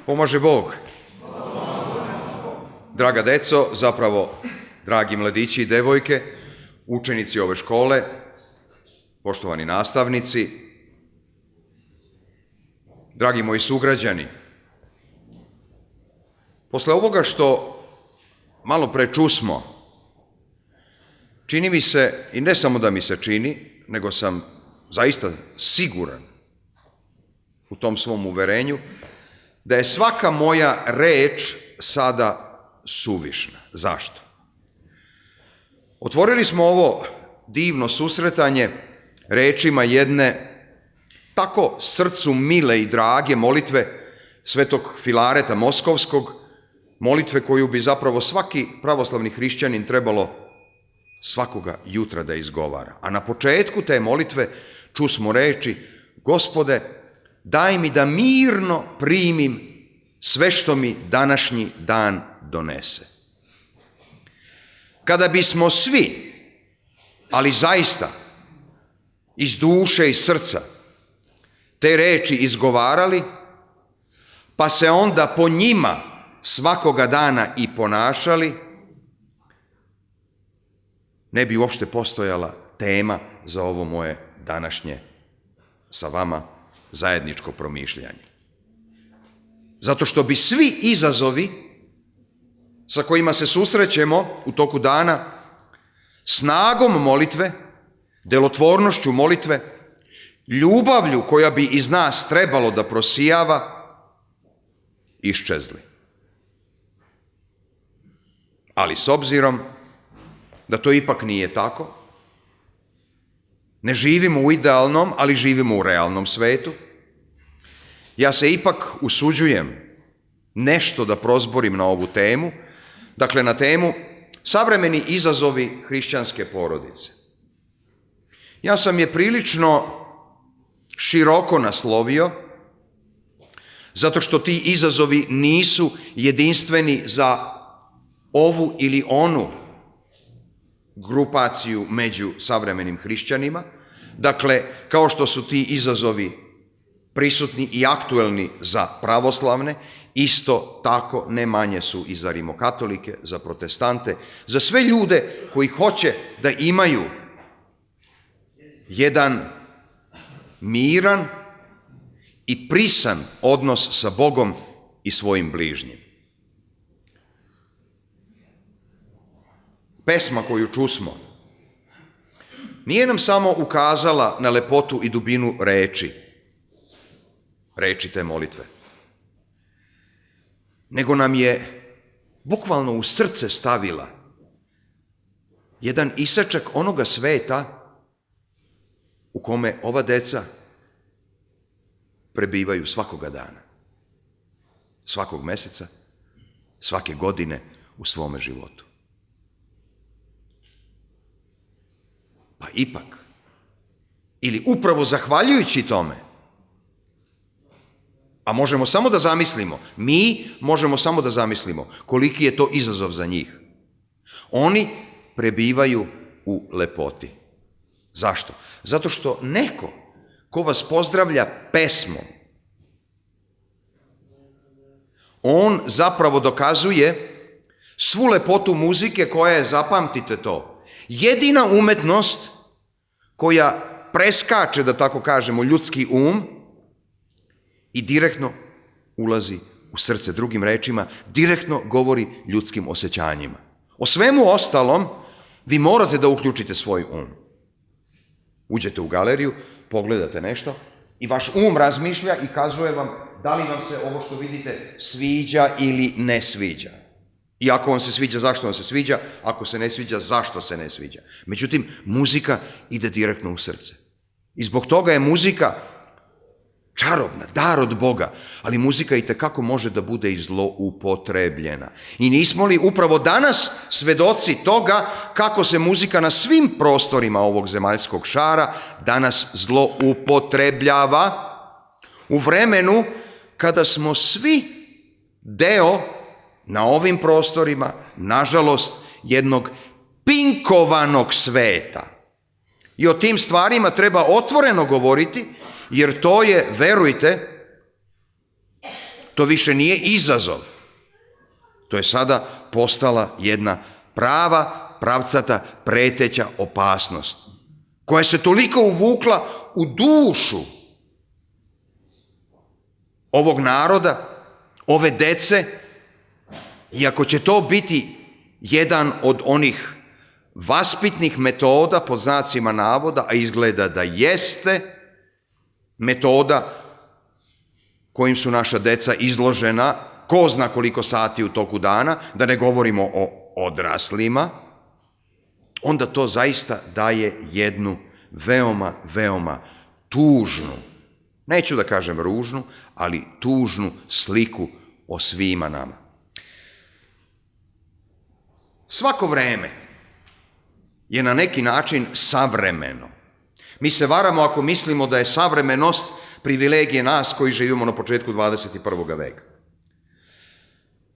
Pomaže Bog. Draga deco, zapravo dragi mladići i devojke, učenici ove škole, poštovani nastavnici, dragi moji sugrađani, posle ovoga što malo pre čusmo, čini mi se, i ne samo da mi se čini, nego sam zaista siguran u tom svom uverenju, da je svaka moja reč sada suvišna. Zašto? Otvorili smo ovo divno susretanje rečima jedne tako srcu mile i drage molitve svetog Filareta Moskovskog, molitve koju bi zapravo svaki pravoslavni hrišćanin trebalo svakoga jutra da izgovara. A na početku te molitve čusmo reči: Gospode, daj mi da mirno primim sve što mi današnji dan donese. Kada bismo svi, ali zaista iz duše i srca, te reči izgovarali, pa se onda po njima svakoga dana i ponašali, ne bi uopšte postojala tema za ovo moje današnje sa vama zajedničko promišljanje. Zato što bi svi izazovi sa kojima se susrećemo u toku dana, snagom molitve, delotvornošću molitve, ljubavlju koja bi iz nas trebalo da prosijava, iščezli. Ali s obzirom da to ipak nije tako, ne živimo u idealnom, ali živimo u realnom svetu, ja se ipak usuđujem nešto da prozborim na ovu temu, dakle na temu savremeni izazovi hrišćanske porodice. Ja sam je prilično široko naslovio, zato što ti izazovi nisu jedinstveni za ovu ili onu grupaciju među savremenim hrišćanima. Dakle, kao što su ti izazovi prisutni i aktuelni za pravoslavne, isto tako ne manje su i za rimokatolike, za protestante, za sve ljude koji hoće da imaju jedan miran i prisan odnos sa Bogom i svojim bližnjim. Pesma koju čusmo nije nam samo ukazala na lepotu i dubinu reči te molitve, nego nam je bukvalno u srce stavila jedan isečak onoga sveta u kome ova deca prebivaju svakoga dana, svakog meseca, svake godine u svome životu. Pa ipak, ili upravo zahvaljujući tome, a možemo samo da zamislimo, mi možemo samo da zamislimo koliki je to izazov za njih. Oni prebivaju u lepoti. Zašto? Zato što neko ko vas pozdravlja pesmom, on zapravo dokazuje svu lepotu muzike koja je, zapamtite to, jedina umetnost koja preskače, da tako kažemo, ljudski i direktno ulazi u srce, drugim rečima, direktno govori ljudskim osjećanjima. O svemu ostalom vi morate da uključite svoj Uđete u galeriju, pogledate nešto i vaš razmišlja i kazuje vam da li vam se ovo što vidite sviđa ili ne sviđa. I ako vam se sviđa, zašto vam se sviđa, ako se ne sviđa, zašto se ne sviđa. Međutim, muzika ide direktno u srce. I zbog toga je muzika čarobna, dar od Boga, ali muzika itekako može da bude i zloupotrebljena. I nismo li upravo danas svedoci toga kako se muzika na svim prostorima ovog zemaljskog šara danas zloupotrebljava u vremenu kada smo svi deo na ovim prostorima, nažalost, jednog pinkovanog sveta. I o tim stvarima treba otvoreno govoriti, jer to je, verujte, To više nije izazov. To je sada postala jedna prava, pravcata, preteća opasnost, koja se toliko uvukla u dušu ovog naroda, ove dece, i ako će to biti jedan od onih vaspitnih metoda, pod znacima navoda, a izgleda da jeste, metoda kojim su naša deca izložena, ko zna koliko sati u toku dana, da ne govorimo o odraslima, onda to zaista daje jednu veoma, veoma tužnu, neću da kažem ružnu, ali tužnu sliku o svima nama. Svako vreme je na neki način savremeno. Mi se varamo ako mislimo da je savremenost privilegije nas koji živimo na početku 21. veka.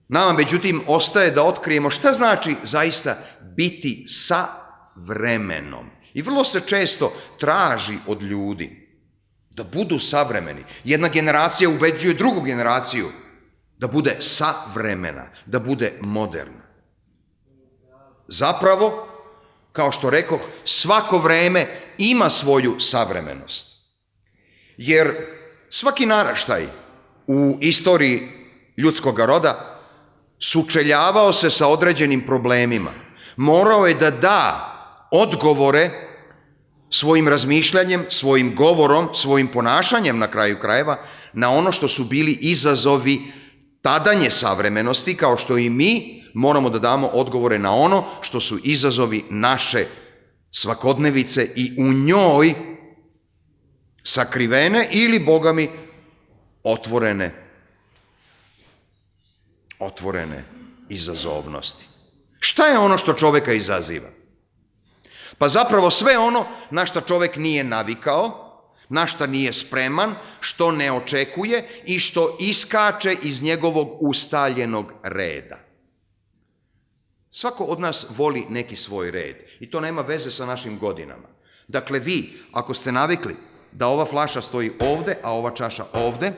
Nama, međutim, ostaje da otkrijemo šta znači zaista biti sa vremenom. I vrlo se često traži od ljudi da budu savremeni. Jedna generacija ubeđuje drugu generaciju da bude savremena, da bude moderna. Zapravo, kao što rekoh, svako vreme ima svoju savremenost. Jer svaki naraštaj u istoriji ljudskog roda sučeljavao se sa određenim problemima. Morao je da da odgovore svojim razmišljanjem, svojim govorom, svojim ponašanjem na kraju krajeva na ono što su bili izazovi tadanje savremenosti, kao što i mi moramo da damo odgovore na ono što su izazovi naše svakodnevice i u njoj sakrivene ili, Boga mi, otvorene izazovnosti. Šta je ono što čoveka izaziva? Pa zapravo sve ono na šta čovek nije navikao, na šta nije spreman, što ne očekuje i što iskače iz njegovog ustaljenog reda. Svako od nas voli neki svoj red i to nema veze sa našim godinama. Dakle, vi, ako ste navikli da ova flaša stoji ovde, a ova čaša ovde,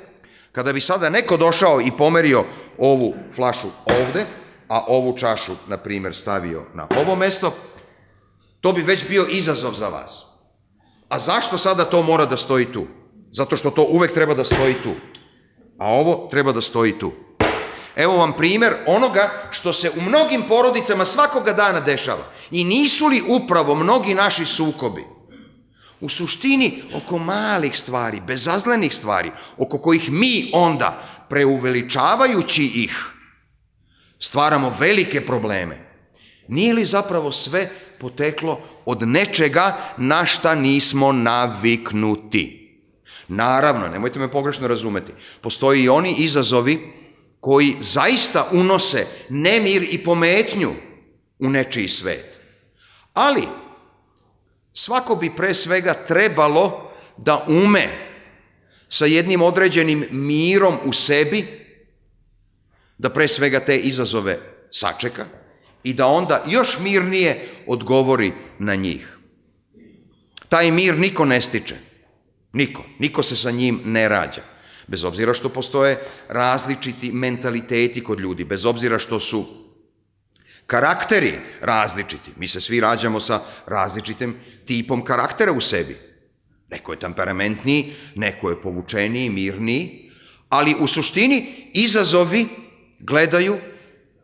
kada bi sada neko došao i pomerio ovu flašu ovde, a ovu čašu, na primjer, stavio na ovo mesto, to bi već bio izazov za vas. A zašto sada to mora da stoji tu? Zato što to uvek treba da stoji tu, a ovo treba da stoji tu. Evo vam primjer onoga što se u mnogim porodicama svakoga dana dešava. I nisu li upravo mnogi naši sukobi u suštini oko malih stvari, bezazlenih stvari, oko kojih mi onda, preuveličavajući ih, stvaramo velike probleme? Nije li zapravo sve poteklo od nečega na šta nismo naviknuti? Naravno, nemojte me pogrešno razumeti, postoji i oni izazovi koji zaista unose nemir i pometnju u nečiji svet. Ali svako bi pre svega trebalo da ume sa jednim određenim mirom u sebi da pre svega te izazove sačeka i da onda još mirnije odgovori na njih. Taj mir niko ne stiče. Niko se sa njim ne rađa. Bez obzira što postoje različiti mentaliteti kod ljudi, bez obzira što su karakteri različiti. Mi se svi rađamo sa različitim tipom karaktera u sebi. Neko je temperamentniji, neko je povučeniji, mirniji, ali u suštini izazovi gledaju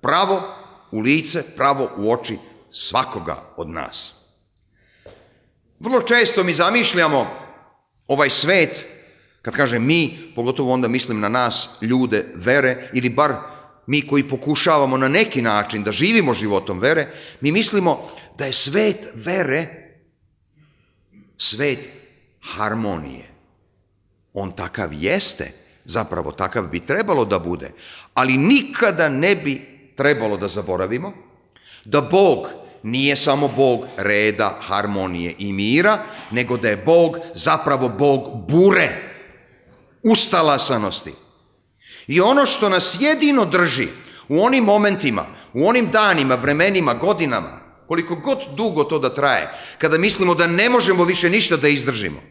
pravo u lice, pravo u oči svakoga od nas. Vrlo često mi zamišljamo ovaj svet, kad kažem mi, pogotovo onda mislim na nas, ljude vere, ili bar mi koji pokušavamo na neki način da živimo životom vere, mi mislimo da je svet vere svet harmonije. On takav jeste, zapravo takav bi trebalo da bude, ali nikada ne bi trebalo da zaboravimo da Bog nije samo Bog reda, harmonije i mira, nego da je Bog zapravo Bog bure, ustalasanosti. I ono što nas jedino drži u onim momentima, u onim danima, vremenima, godinama, koliko god dugo to da traje, kada mislimo da ne možemo više ništa da izdržimo,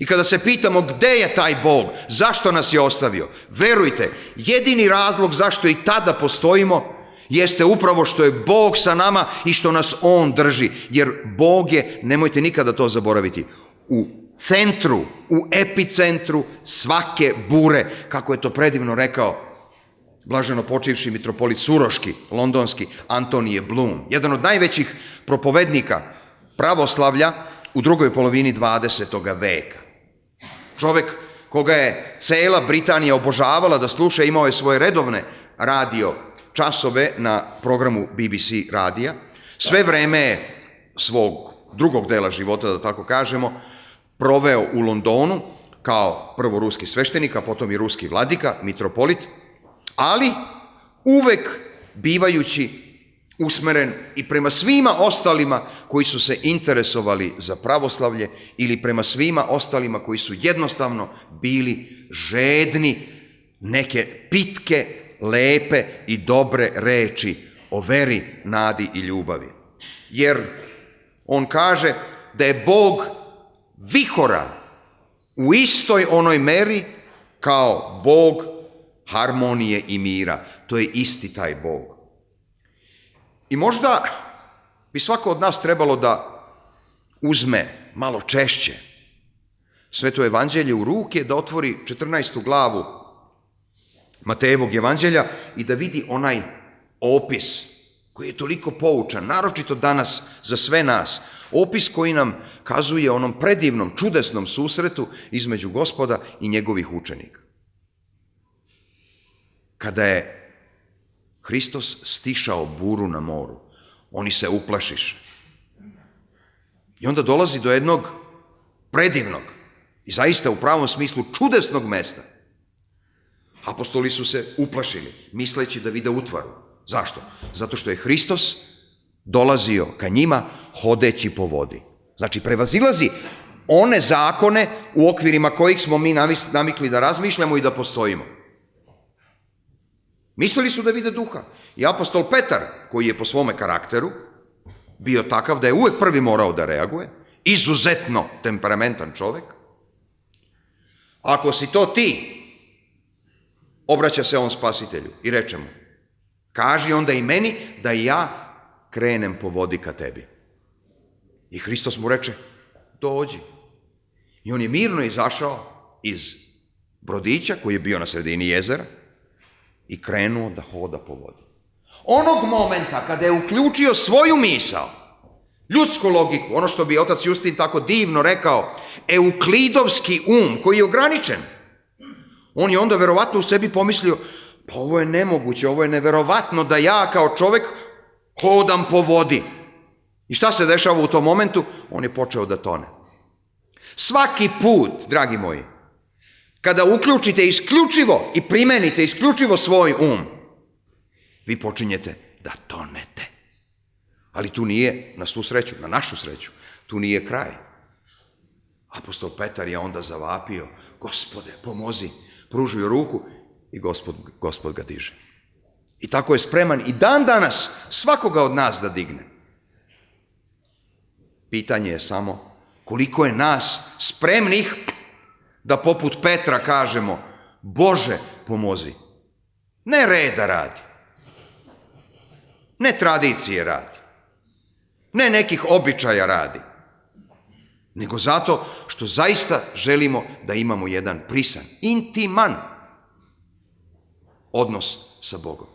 I kada se pitamo gde je taj Bog, zašto nas je ostavio, verujte, jedini razlog zašto i tada postojimo jeste upravo što je Bog sa nama i što nas On drži. Jer Bog je, nemojte nikada to zaboraviti, u centru, u epicentru svake bure, kako je to predivno rekao blaženo počivši mitropolit Suroški, londonski, Antonije Bloom, jedan od najvećih propovednika pravoslavlja u drugoj polovini 20. veka. Čovek koga je cela Britanija obožavala da sluša, imao je svoje redovne radio časove na programu BBC radija. Sve vreme svog drugog dela života, da tako kažemo, proveo u Londonu kao prvo ruski sveštenik, a potom i ruski vladika, mitropolit, ali uvek bivajući usmeren i prema svima ostalima koji su se interesovali za pravoslavlje ili prema svima ostalima koji su jednostavno bili žedni neke pitke, lepe i dobre reči o veri, nadi i ljubavi. Jer on kaže da je Bog vihora u istoj onoj meri kao Bog harmonije i mira. To je isti taj Bog. I možda bi svako od nas trebalo da uzme malo češće Sveto evanđelje u ruke, da otvori 14. glavu Matejevog evanđelja i da vidi onaj opis koji je toliko poučan, naročito danas za sve nas. Opis koji nam kazuje o onom predivnom, čudesnom susretu između Gospoda i njegovih učenika. Kada je Hristos stišao buru na moru, oni se uplašiše. I onda dolazi do jednog predivnog i zaista u pravom smislu čudesnog mesta. Apostoli su se uplašili, misleći da vide utvaru. Zašto? Zato što je Hristos dolazio ka njima hodeći po vodi. Znači, prevazilazi one zakone u okvirima kojih smo mi navikli da razmišljamo i da postojimo. Mislili su da vide duha. I apostol Petar, koji je po svome karakteru bio takav da je uvek prvi morao da reaguje, izuzetno temperamentan čovek, ako si to ti, obraća se on spasitelju i reče mu, kaži onda i meni da i ja krenem po vodi ka tebi. I Hristos mu reče, dođi. I on je mirno izašao iz brodića koji je bio na sredini jezera i krenuo da hoda po vodi. Onog momenta kada je uključio svoju misao, ljudsku logiku, ono što bi otac Justin tako divno rekao, euklidovski koji je ograničen, on je onda verovatno u sebi pomislio, pa ovo je nemoguće, ovo je neverovatno da ja kao čovek hodam po vodi. I šta se dešava u tom momentu? On je počeo da tone. Svaki put, dragi moji, kada uključite isključivo i primenite isključivo svoj vi počinjete da tonete. Ali tu nije, na svu sreću, na našu sreću, tu nije kraj. Apostol Petar je onda zavapio, Gospode, pomozi, pružio ruku i Gospod ga diže. I tako je spreman i dan danas svakoga od nas da digne. Pitanje je samo koliko je nas spremnih da poput Petra kažemo, Bože, pomozi. Ne reda radi, ne tradicije radi, ne nekih običaja radi, nego zato što zaista želimo da imamo jedan prisan, intiman odnos sa Bogom.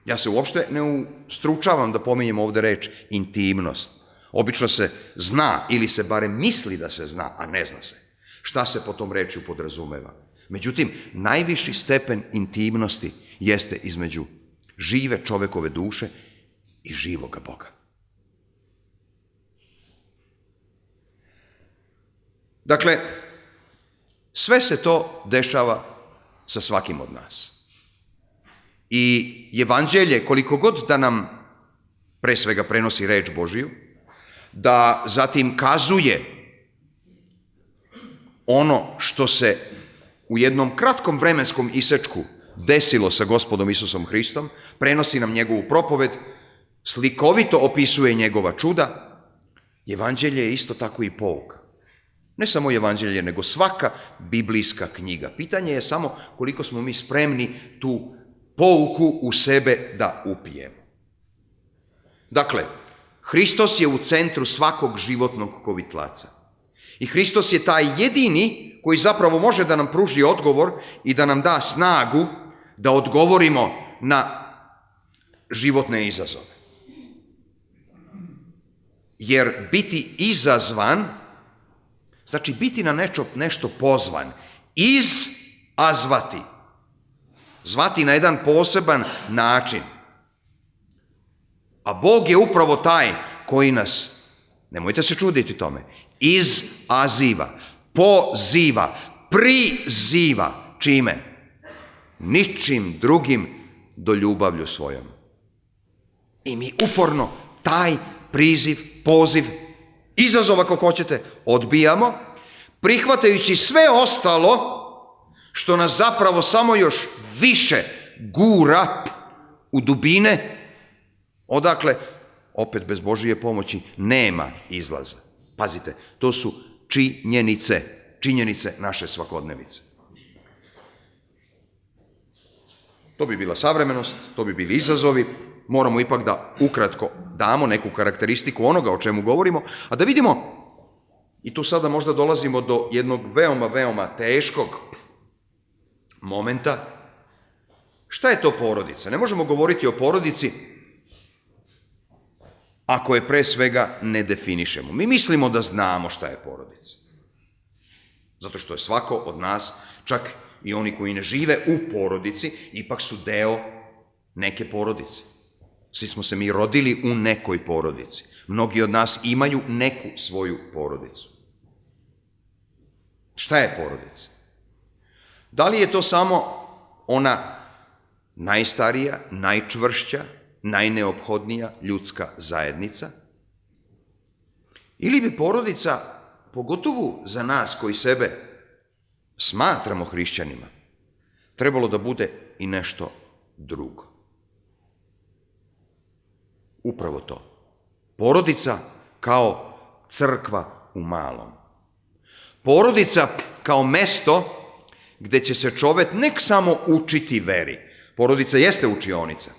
Ja se uopšte ne ustručavam da pominjem ovde reč intimnost. Obično se zna ili se barem misli da se zna, a ne zna se šta se po tom rečju podrazumeva. Međutim, najviši stepen intimnosti jeste između žive čovekove duše i živoga Boga. Dakle, sve se to dešava sa svakim od nas. I evanđelje, koliko god da nam pre svega prenosi reč Božiju, da zatim kazuje ono što se u jednom kratkom vremenskom isečku desilo sa Gospodom Isusom Hristom, prenosi nam njegovu propoved, slikovito opisuje njegova čuda, evanđelje je isto tako i pouka. Ne samo evanđelje, nego svaka biblijska knjiga. Pitanje je samo koliko smo mi spremni tu pouku u sebe da upijemo. Dakle, Hristos je u centru svakog životnog kovitlaca. I Hristos je taj jedini koji zapravo može da nam pruži odgovor i da nam da snagu da odgovorimo na životne izazove. Jer biti izazvan, znači biti na nešto pozvan, izazvati, zvati na jedan poseban način. A Bog je upravo taj koji nas, nemojte se čuditi tome, izaziva, poziva, priziva. Čime? Ničim drugim do ljubavlju svojom. I mi uporno taj priziv, poziv, izazov ako hoćete, odbijamo, prihvatajući sve ostalo što nas zapravo samo još više gura u dubine, odakle, opet bez Božije pomoći, nema izlaza. Pazite, to su činjenice naše svakodnevice. To bi bila savremenost, to bi bili izazovi, moramo ipak da ukratko damo neku karakteristiku onoga o čemu govorimo, a da vidimo, i tu sada možda dolazimo do jednog veoma, veoma teškog momenta, šta je to porodica? Ne možemo govoriti o porodici ako je pre svega ne definišemo. Mi mislimo da znamo šta je porodica. Zato što je svako od nas, čak i oni koji ne žive u porodici, ipak su deo neke porodice. Svi smo se mi rodili u nekoj porodici. Mnogi od nas imaju neku svoju porodicu. Šta je porodica? Da li je to samo ona najstarija, najčvršća, najneophodnija ljudska zajednica? Ili bi porodica, pogotovo za nas koji sebe smatramo hrišćanima, trebalo da bude i nešto drugo? Upravo to. Porodica kao crkva u malom. Porodica kao mesto gde će se čovek nek samo učiti veri. Porodica jeste učionica,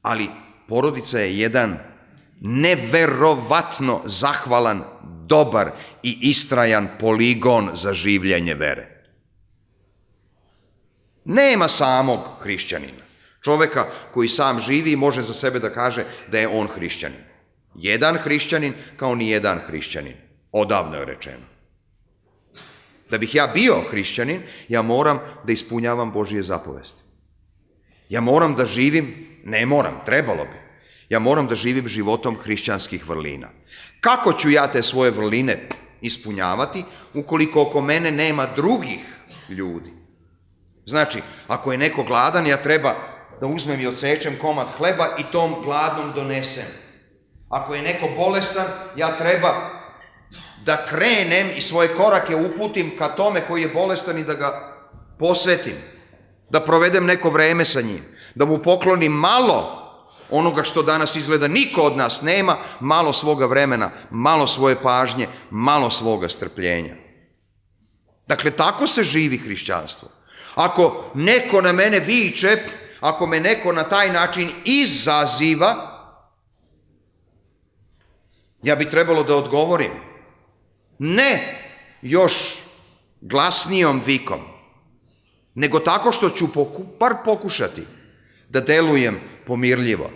ali porodica je jedan neverovatno zahvalan, dobar i istrajan poligon za življenje vere. Nema samog hrišćanina. Čoveka koji sam živi može za sebe da kaže da je on hrišćanin. Jedan hrišćanin kao ni jedan hrišćanin. Odavno je rečeno. Da bih ja bio hrišćanin, ja moram da ispunjavam Božije zapovesti. Ja moram da živim, ne moram, trebalo bi. Ja moram da živim životom hrišćanskih vrlina. Kako ću ja te svoje vrline ispunjavati ukoliko oko mene nema drugih ljudi? Znači, ako je neko gladan, ja treba da uzmem i odsečem komad hleba i tom gladnom donesem. Ako je neko bolestan, ja treba da krenem i svoje korake uputim ka tome koji je bolestan i da ga posetim, da provedem neko vreme sa njim, da mu poklonim malo onoga što danas izgleda niko od nas nema, malo svoga vremena, malo svoje pažnje, malo svoga strpljenja. Dakle, tako se živi hrišćanstvo. Ako neko na mene viče, ako me neko na taj način izaziva, ja bi trebalo da odgovorim. Ne još glasnijom vikom, nego tako što ću bar pokušati da delujem pomirljivo.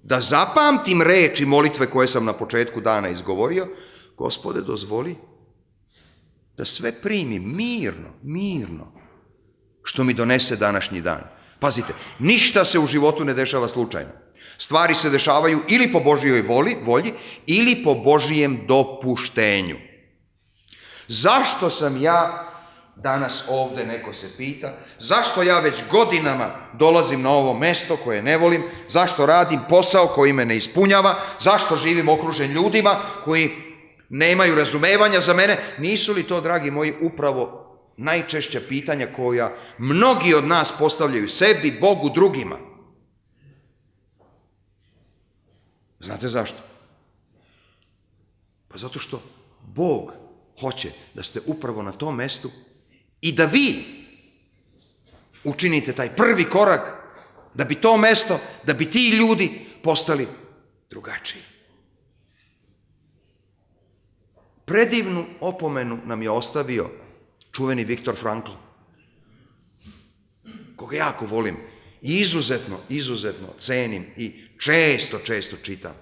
Da zapamtim reči molitve koje sam na početku dana izgovorio, Gospode, dozvoli da sve primim mirno, što mi donese današnji dan. Pazite, ništa se u životu ne dešava slučajno. Stvari se dešavaju ili po Božjoj volji, ili po Božijem dopuštenju. Zašto sam ja danas ovde, neko se pita, zašto ja već godinama dolazim na ovo mesto koje ne volim, zašto radim posao koji me ne ispunjava, zašto živim okružen ljudima koji nemaju razumevanja za mene? Nisu li to, dragi moji, upravo najčešća pitanja koja mnogi od nas postavljaju sebi, Bogu, drugima? Znate zašto? Pa zato što Bog hoće da ste upravo na tom mestu i da vi učinite taj prvi korak da bi to mesto, da bi ti ljudi postali drugačiji. Predivnu opomenu nam je ostavio čuveni Viktor Frankl, koga jako volim i izuzetno cenim i često čitam.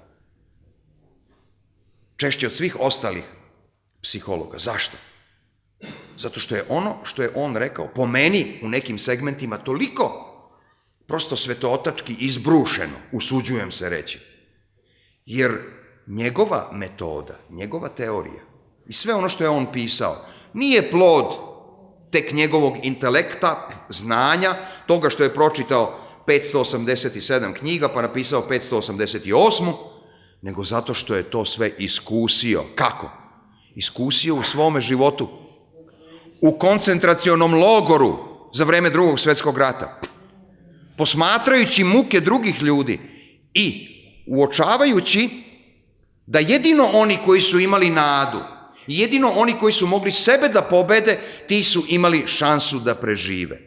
Češće od svih ostalih psihologa. Zašto? Zato što je ono što je on rekao, po meni u nekim segmentima toliko prosto svetootački izbrušeno, usuđujem se reći. Jer njegova metoda, njegova teorija i sve ono što je on pisao nije plod tek njegovog intelekta, znanja, toga što je pročitao 587 knjiga pa napisao 588, nego zato što je to sve iskusio. Kako? Iskusio u svome životu. U koncentracionom logoru za vreme Drugog svjetskog rata. Posmatrajući muke drugih ljudi i uočavajući da jedino oni koji su imali nadu, jedino oni koji su mogli sebe da pobede, ti su imali šansu da prežive.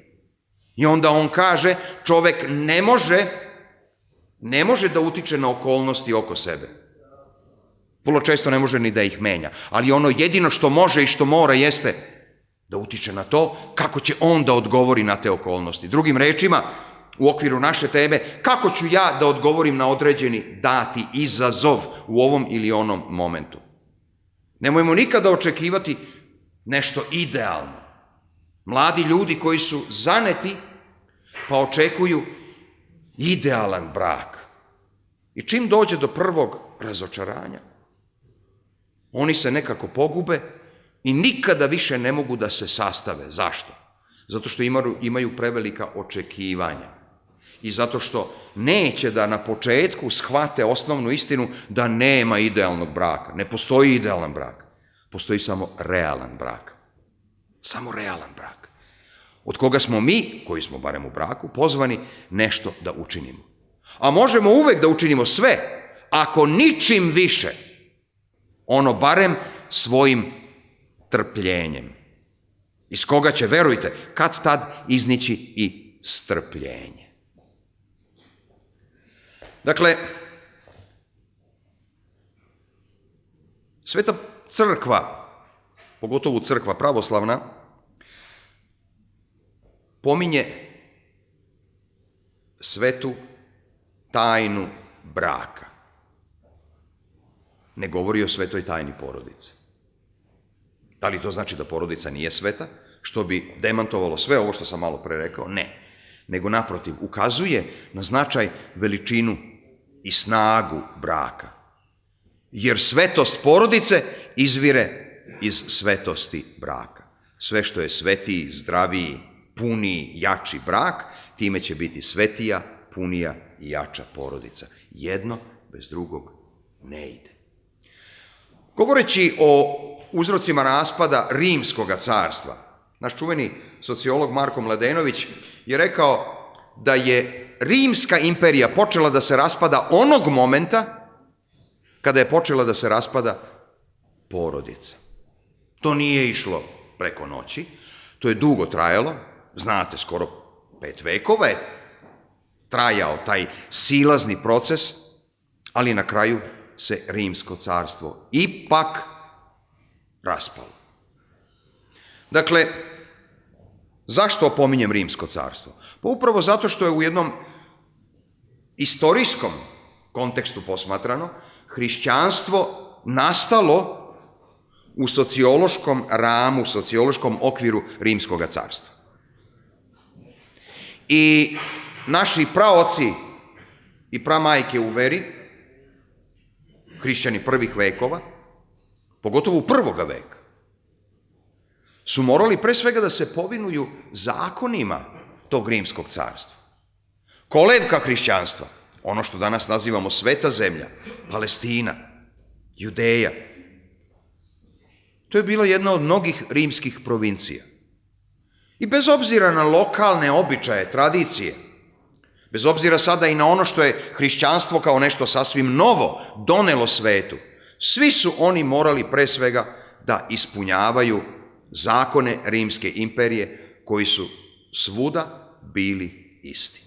I onda on kaže, čovek ne može da utiče na okolnosti oko sebe. Vrlo često ne može ni da ih menja. Ali ono jedino što može i što mora jeste da utiče na to kako će on da odgovori na te okolnosti. Drugim rečima, u okviru naše teme, kako ću ja da odgovorim na određeni dati izazov u ovom ili onom momentu. Nemojmo nikada očekivati nešto idealno. Mladi ljudi koji su zaneti pa očekuju idealan brak. I čim dođe do prvog razočaranja, oni se nekako pogube i nikada više ne mogu da se sastave. Zašto? Zato što imaju prevelika očekivanja. I zato što neće da na početku shvate osnovnu istinu da nema idealnog braka. Ne postoji idealan brak. Postoji samo realan brak. Samo realan brak. Od koga smo mi, koji smo barem u braku, pozvani nešto da učinimo. A možemo uvek da učinimo sve, ako ničim više, ono barem svojim trpljenjem. Iz koga će, verujte, kad tad iznići i strpljenje. Dakle, Sveta crkva, pogotovo crkva pravoslavna, pominje svetu tajnu braka. Ne govori o svetoj tajni porodice. Da li to znači da porodica nije sveta, što bi demantovalo sve ovo što sam malo pre rekao? Ne. Nego naprotiv, ukazuje na značaj, veličinu i snagu braka. Jer svetost porodice izvire iz svetosti braka. Sve što je svetiji, zdraviji, puniji, jači brak, time će biti svetija, punija i jača porodica. Jedno bez drugog ne ide. Govoreći o uzrocima raspada Rimskog carstva, naš čuveni sociolog Marko Mladenović je rekao da je Rimska imperija počela da se raspada onog momenta kada je počela da se raspada porodica. To nije išlo preko noći, to je dugo trajalo, znate, skoro 5 vekova je trajao taj silazni proces, ali na kraju se Rimsko carstvo ipak raspalo. Dakle, zašto opominjem Rimsko carstvo? Pa upravo zato što je u jednom istorijskom kontekstu posmatrano hrišćanstvo nastalo u sociološkom ramu, sociološkom okviru Rimskog carstva. I naši praoci i pramajke u veri, hrišćani prvih vekova, pogotovo u prvoga veka, su morali pre svega da se povinuju zakonima tog Rimskog carstva. Kolevka hrišćanstva, ono što danas nazivamo Sveta zemlja, Palestina, Judeja, to je bila jedna od mnogih rimskih provincija. I bez obzira na lokalne običaje, tradicije, bez obzira sada i na ono što je hrišćanstvo kao nešto sasvim novo donelo svetu, Svi su oni morali pre svega da ispunjavaju zakone Rimske imperije koji su svuda bili isti.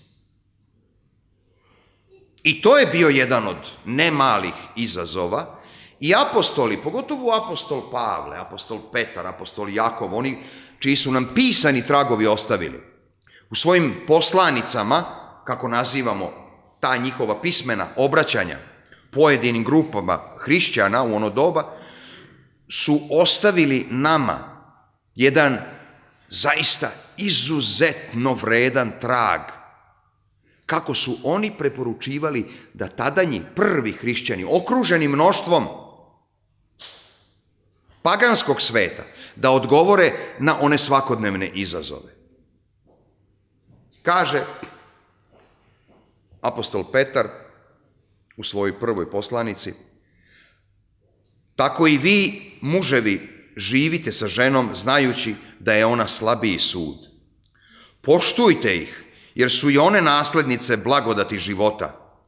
I to je bio jedan od nemalih izazova i apostoli, pogotovo apostol Pavle, apostol Petar, apostol Jakov, oni čiji su nam pisani tragovi ostavili, u svojim poslanicama, kako nazivamo ta njihova pismena obraćanja pojedinim grupama hrišćana u ono doba, su ostavili nama jedan zaista izuzetno vredan trag kako su oni preporučivali da tadanji prvi hrišćani, okruženi mnoštvom paganskog sveta, da odgovore na one svakodnevne izazove. Kaže apostol Petar u svojoj prvoj poslanici: tako i vi, muževi, živite sa ženom znajući da je ona slabiji sud. Poštujte ih, jer su i one naslednice blagodati života,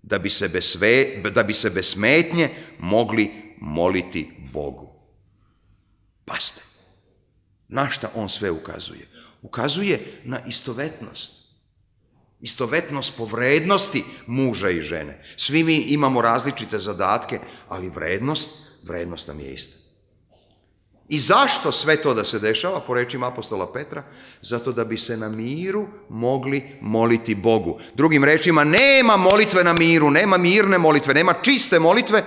da bi se bez smetnje mogli moliti Bogu. Pazite, na šta on sve ukazuje? Ukazuje na istovetnost. Istovetnost po vrednosti muža i žene. Svi mi imamo različite zadatke, ali vrednost nam je ista. I zašto sve to da se dešava, po rečima apostola Petra? Zato da bi se na miru mogli moliti Bogu. Drugim rečima, nema molitve na miru, nema mirne molitve, nema čiste molitve,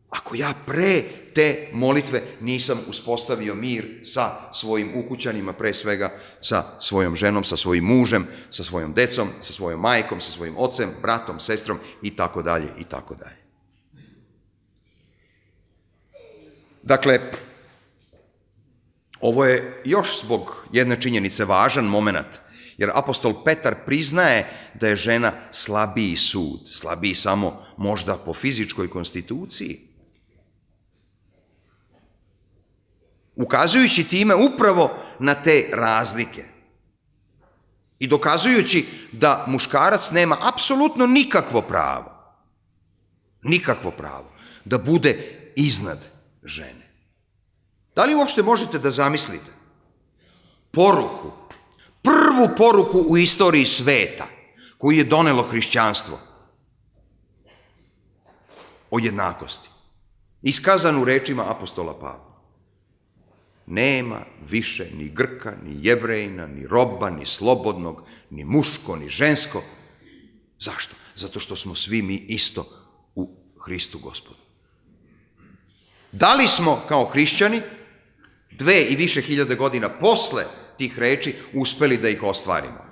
ako ja pre te molitve nisam uspostavio mir sa svojim ukućanima, pre svega sa svojom ženom, sa svojim mužem, sa svojom decom, sa svojom majkom, sa svojim ocem, bratom, sestrom i tako dalje i tako dalje. Dakle, ovo je još zbog jedne činjenice važan moment, jer apostol Petar priznaje da je žena slabiji sud, slabiji samo možda po fizičkoj konstituciji, ukazujući time upravo na te razlike i dokazujući da muškarac nema apsolutno nikakvo pravo da bude iznad žene. Da li uopšte možete da zamislite prvu poruku u istoriji sveta koju je donelo hrišćanstvo o jednakosti, iskazanu rečima apostola Pavla? Nema više ni Grka, ni Jevrejina, ni roba, ni slobodnog, ni muško, ni žensko. Zašto? Zato što smo svi mi isto u Hristu Gospodu. Da li smo kao hrišćani 2 i više hiljade godina posle tih reči uspeli da ih ostvarimo?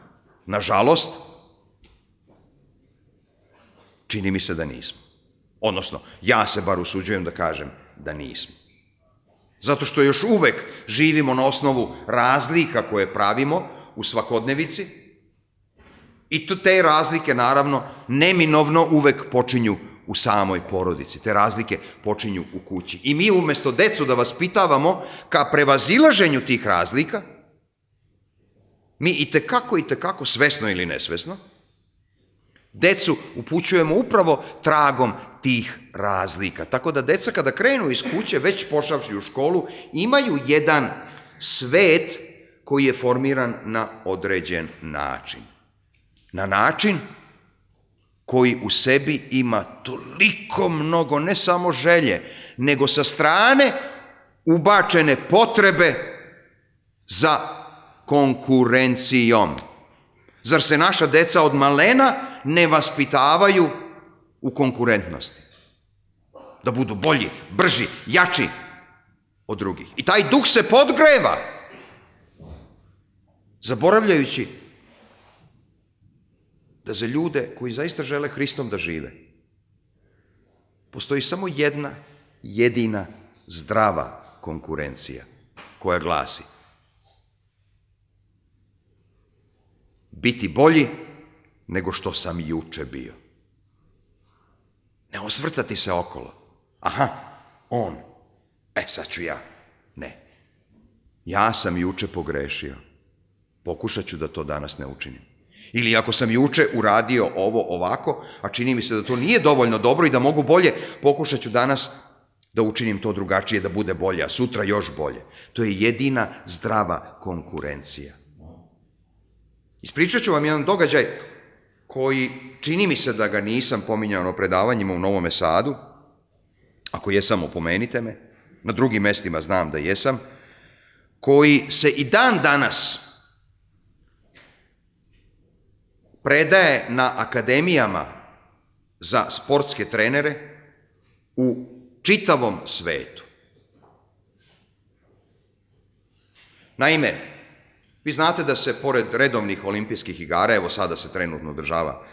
Nažalost, čini mi se da nismo. Odnosno, ja se bar usuđujem da kažem da nismo. Zato što još uvek živimo na osnovu razlika koje pravimo u svakodnevici i te razlike, naravno, neminovno uvek počinju u samoj porodici. Te razlike počinju u kući. I mi umesto decu da vaspitavamo ka prevazilaženju tih razlika, mi itekako, svesno ili nesvesno, decu upućujemo upravo tragom tih razlika. Tako da deca kada krenu iz kuće, već pošavši u školu, imaju jedan svet koji je formiran na određen način. Na način koji u sebi ima toliko mnogo, ne samo želje, nego sa strane ubačene potrebe za konkurencijom. Zar se naša deca od malena ne vaspitavaju u konkurentnosti? Da budu bolji, brži, jači od drugih. I taj duh se podgreva, zaboravljajući da za ljude koji zaista žele Hristom da žive, postoji samo jedna jedina zdrava konkurencija koja glasi: biti bolji nego što sam juče bio. Ne osvrtati se okolo. Aha, on. Sad ću ja. Ne. Ja sam juče pogrešio. Pokušat ću da to danas ne učinim. Ili ako sam juče uradio ovo ovako, a čini mi se da to nije dovoljno dobro i da mogu bolje, pokušat ću danas da učinim to drugačije, da bude bolje, a sutra još bolje. To je jedina zdrava konkurencija. Ispričat ću vam jedan događaj koji, čini mi se da ga nisam pominjao na predavanjima u Novome Sadu. Ako jesam, opomenite me. Na drugim mestima znam da jesam. Koji se i dan danas predaje na akademijama za sportske trenere u čitavom svetu. Naime, vi znate da se pored redovnih olimpijskih igara, evo sada se trenutno održava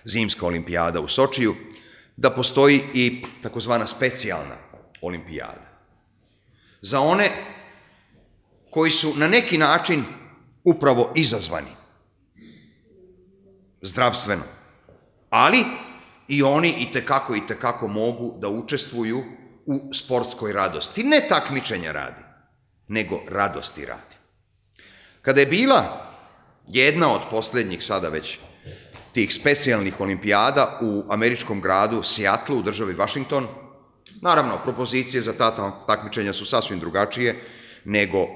zimska olimpijada u Sočiju, da postoji i takozvana specijalna olimpijada. Za one koji su na neki način upravo izazvani zdravstveno, ali i oni itekako mogu da učestvuju u sportskoj radosti. Ne takmičenja radi, nego radosti radi. Kada je bila jedna od posljednjih sada već tih specijalnih olimpijada u američkom gradu Seattlu u državi Washington, naravno, propozicije za ta takmičenja su sasvim drugačije nego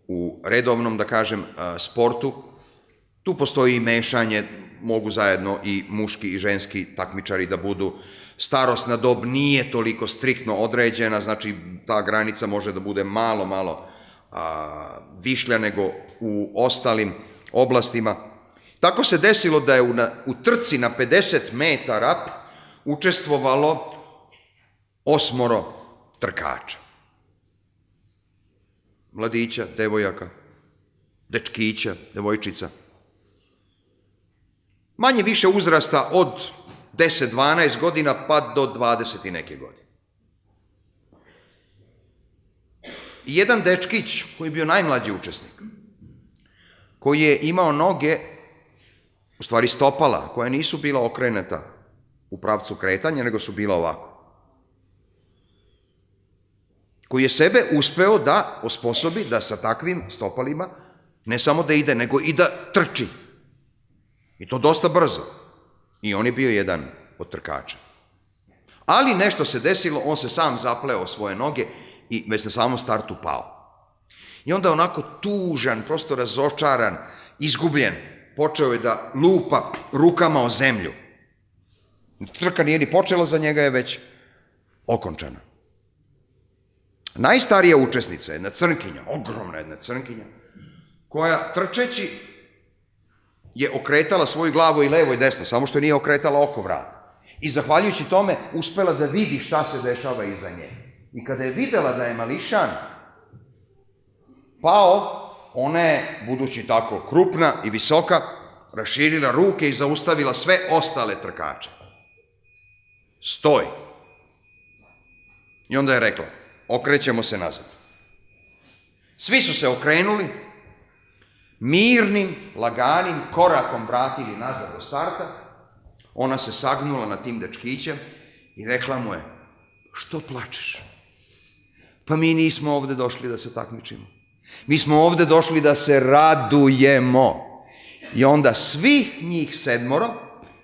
u redovnom, da kažem, sportu. Tu postoji i mešanje, mogu zajedno i muški i ženski takmičari da budu. Starosna dob nije toliko striktno određena, znači ta granica može da bude malo višlja nego u ostalim oblastima. Tako se desilo da je u trci na 50 metara učestvovalo 8 trkača. Mladića, devojaka, dečkića, devojčica. Manje više uzrasta od 10-12 godina pa do 20 i neke godine. I jedan dečkić koji je bio najmlađi učesnik, koji je imao noge, u stvari stopala, koja nisu bila okrenuta u pravcu kretanja, nego su bila ovako. Koji je sebe uspeo da osposobi da sa takvim stopalima ne samo da ide, nego i da trči. I to dosta brzo. I on je bio jedan od trkača. Ali nešto se desilo, on se sam zapleo svoje noge i već na samom startu pao. I onda onako tužan, prosto razočaran, izgubljen, počeo je da lupa rukama o zemlju. Trka nije ni počela, za njega je već okončana. Najstarija učesnica, jedna crnkinja, ogromna jedna crnkinja, koja trčeći je okretala svoju glavu i levo i desno, samo što nije okretala oko vrata. I zahvaljujući tome uspela da vidi šta se dešava iza nje. I kada je videla da je mališan pao, ona je, budući tako krupna i visoka, raširila ruke i zaustavila sve ostale trkače. Stoj! I onda je rekla, okrećemo se nazad. Svi su se okrenuli, mirnim, laganim korakom vratili nazad do starta. Ona se sagnula nad tim dečkićem i rekla mu je, što plačeš? Pa mi nismo ovde došli da se takmičimo. Mi smo ovde došli da se radujemo. I onda svih njih 7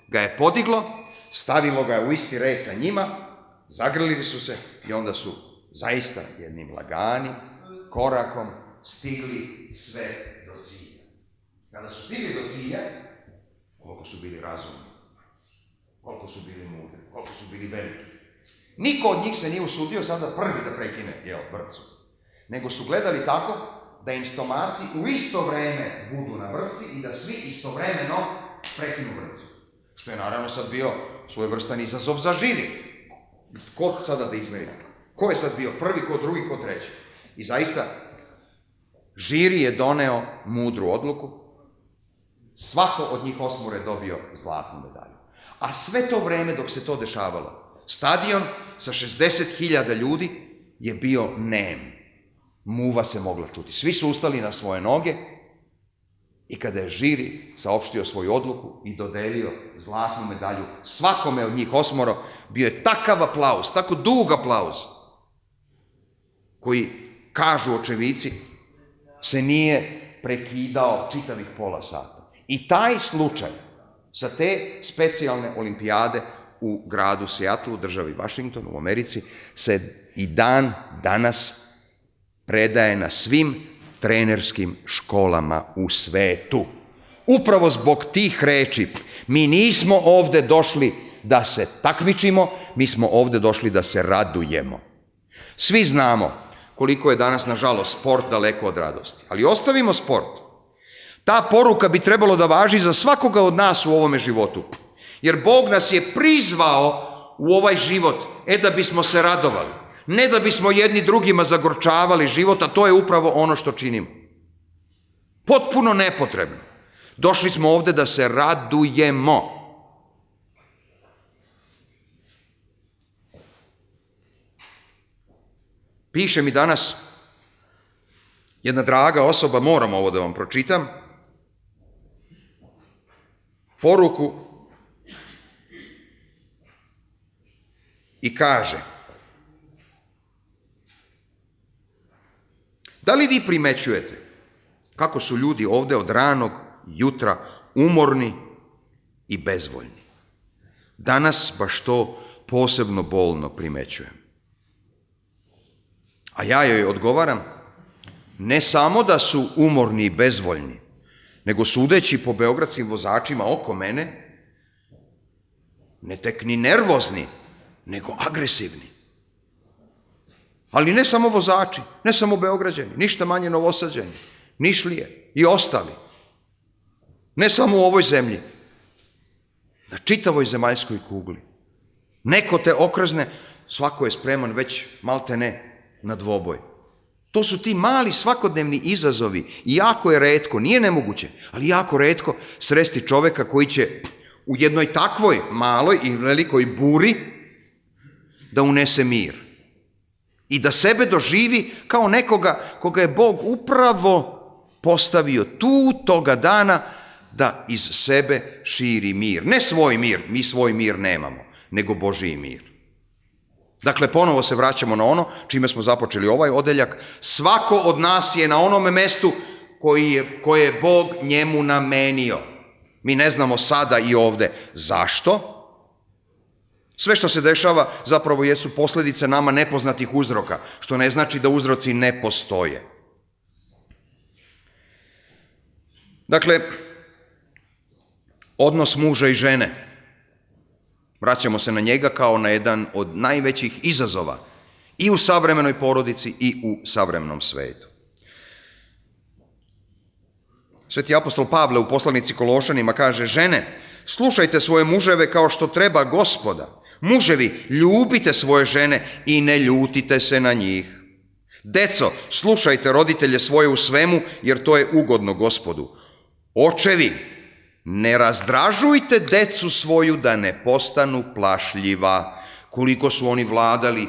ga je podiglo, stavilo ga u isti red sa njima, zagrlili su se i onda su zaista jednim laganim korakom stigli sve do cilja. Kada su stigli do cilja, koliko su bili razumni, koliko su bili mudri, koliko su bili veliki. Niko od njih se nije usudio sada prvi da prekine vrpcu, nego su gledali tako da im stomaci u isto vreme budu na vrpci i da svi istovremeno prekinu vrpcu. Što je naravno sad bio svojevrstan izazov za žiri. Ko sada da izmeri? Ko je sad bio prvi, ko drugi, ko treći? I zaista, žiri je doneo mudru odluku. Svako od njih 8 je dobio zlatnu medalju. A sve to vreme dok se to dešavalo, stadion sa 60.000 ljudi je bio nem. Muva se mogla čuti. Svi su ustali na svoje noge i kada je žiri saopštio svoju odluku i dodelio zlatnu medalju svakome od njih 8, bio je takav aplauz, tako dug aplauz, koji, kažu očevici, se nije prekidao čitavih pola sata. I taj slučaj sa te specijalne olimpijade u gradu Seattlu, u državi Washington, u Americi, se i dan danas predaje na svim trenerskim školama u svetu. Upravo zbog tih reči. Mi nismo ovde došli da se takmičimo, mi smo ovde došli da se radujemo. Svi znamo koliko je danas, nažalost, sport daleko od radosti. Ali ostavimo sport. Ta poruka bi trebalo da važi za svakoga od nas u ovome životu. Jer Bog nas je prizvao u ovaj život, da bismo se radovali. Ne da bismo jedni drugima zagorčavali život, a to je upravo ono što činimo. Potpuno nepotrebno. Došli smo ovde da se radujemo. Piše mi danas jedna draga osoba, moram ovo da vam pročitam, poruku i kaže: da li vi primećujete kako su ljudi ovde od ranog jutra umorni i bezvoljni? Danas baš to posebno bolno primećujem. A ja joj odgovaram, ne samo da su umorni i bezvoljni, nego sudeći po beogradskim vozačima oko mene, ne tek ni nervozni, nego agresivni. Ali ne samo vozači, ne samo Beograđani, ništa manje Novosađani, Nišlije i ostali. Ne samo u ovoj zemlji, na čitavoj zemaljskoj kugli. Neko te okrzne, svako je spreman već malte ne na dvoboj. To su ti mali svakodnevni izazovi i jako je retko, nije nemoguće, ali jako retko sresti čoveka koji će u jednoj takvoj maloj i velikoj buri da unese mir i da sebe doživi kao nekoga koga je Bog upravo postavio tu toga dana da iz sebe širi mir. Ne svoj mir, mi svoj mir nemamo, nego Božiji mir. Dakle, ponovo se vraćamo na ono čime smo započeli ovaj odeljak. Svako od nas je na onome mestu koje je Bog njemu namenio. Mi ne znamo sada i ovde zašto. Sve što se dešava zapravo jesu posledice nama nepoznatih uzroka, što ne znači da uzroci ne postoje. Dakle, odnos muža i žene. Vraćamo se na njega kao na jedan od najvećih izazova i u savremenoj porodici i u savremenom svetu. Sveti apostol Pavle u poslanici Kološanima kaže: žene, slušajte svoje muževe kao što treba Gospoda. Muževi, ljubite svoje žene i ne ljutite se na njih. Deco, slušajte roditelje svoje u svemu, jer to je ugodno Gospodu. Očevi, ne razdražujte decu svoju da ne postanu plašljiva. Koliko su oni vladali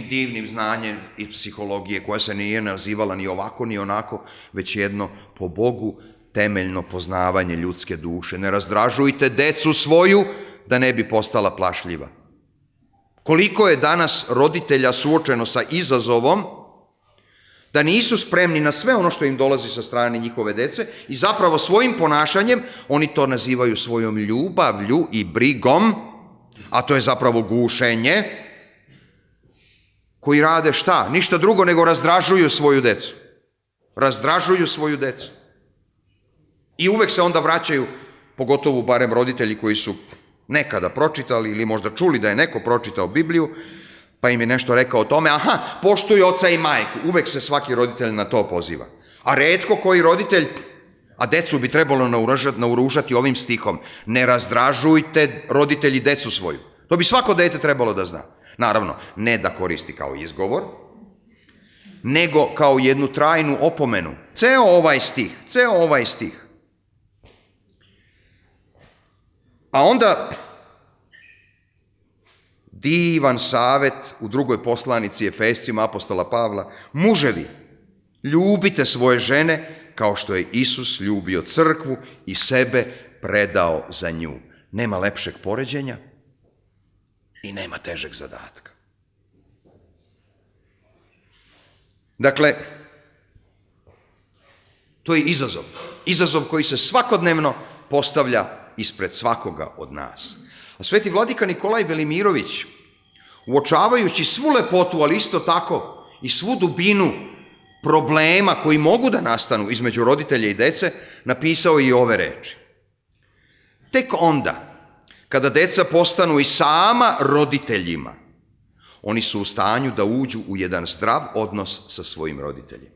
divnim znanjem i psihologije koja se nije nazivala ni ovako ni onako, već jedno po Bogu temeljno poznavanje ljudske duše. Ne razdražujte decu svoju da ne bi postala plašljiva. Koliko je danas roditelja suočeno sa izazovom da nisu spremni na sve ono što im dolazi sa strane njihove dece i zapravo svojim ponašanjem oni to nazivaju svojom ljubavlju i brigom, a to je zapravo gušenje, koji rade šta? Ništa drugo nego razdražuju svoju decu. Razdražuju svoju decu. I uvek se onda vraćaju, pogotovo barem roditelji koji su nekada pročitali ili možda čuli da je neko pročitao Bibliju, pa im je nešto rekao o tome, poštuj oca i majku. Uvek se svaki roditelj na to poziva. A retko koji roditelj, a decu bi trebalo naoružati ovim stihom: ne razdražujte roditelji decu svoju. To bi svako dete trebalo da zna. Naravno, ne da koristi kao izgovor, nego kao jednu trajnu opomenu. Ceo ovaj stih. A onda divan savet u drugoj poslanici Efescima apostola Pavla: muževi, ljubite svoje žene kao što je Isus ljubio crkvu i sebe predao za nju. Nema lepšeg poređenja i nema težeg zadatka. Dakle, to je izazov. izazov koji se svakodnevno postavlja ispred svakoga od nas. A sveti vladika Nikolaj Velimirović, uočavajući svu lepotu, ali isto tako i svu dubinu problema koji mogu da nastanu između roditelja i dece, napisao i ove reči. Tek onda, kada deca postanu i sama roditeljima, oni su u stanju da uđu u jedan zdrav odnos sa svojim roditeljima.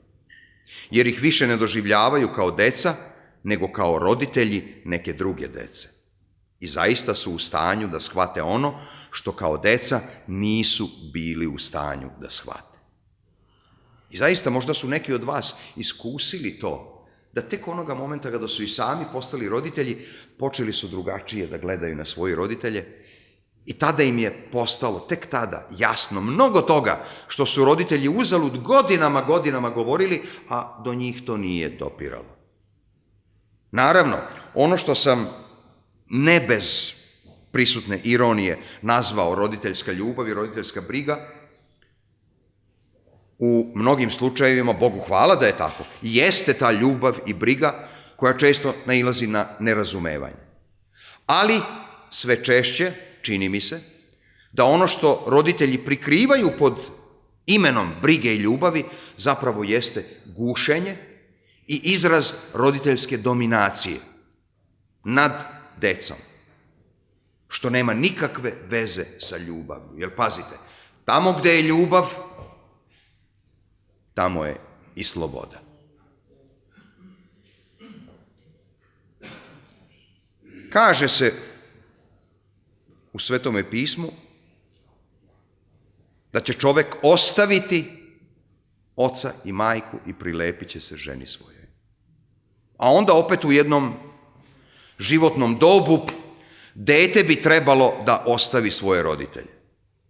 Jer ih više ne doživljavaju kao deca, nego kao roditelji neke druge dece. I zaista su u stanju da shvate ono što kao deca nisu bili u stanju da shvate. I zaista možda su neki od vas iskusili to, da tek onoga momenta kada su i sami postali roditelji, počeli su drugačije da gledaju na svoje roditelje i tada im je postalo, tek tada, jasno mnogo toga što su roditelji uzalud godinama govorili, a do njih to nije dopiralo. Naravno, ono što sam ne bez prisutne ironije nazvao roditeljska ljubav i roditeljska briga, u mnogim slučajevima, Bogu hvala da je tako, jeste ta ljubav i briga koja često nailazi na nerazumevanje. Ali sve češće, čini mi se, da ono što roditelji prikrivaju pod imenom brige i ljubavi zapravo jeste gušenje i izraz roditeljske dominacije nad decom, što nema nikakve veze sa ljubavlju. Jer pazite, tamo gde je ljubav, tamo je i sloboda. Kaže se u Svetome pismu da će čovek ostaviti oca i majku i prilepit će se ženi svojoj. A onda opet u jednom životnom dobu dete bi trebalo da ostavi svoje roditelje.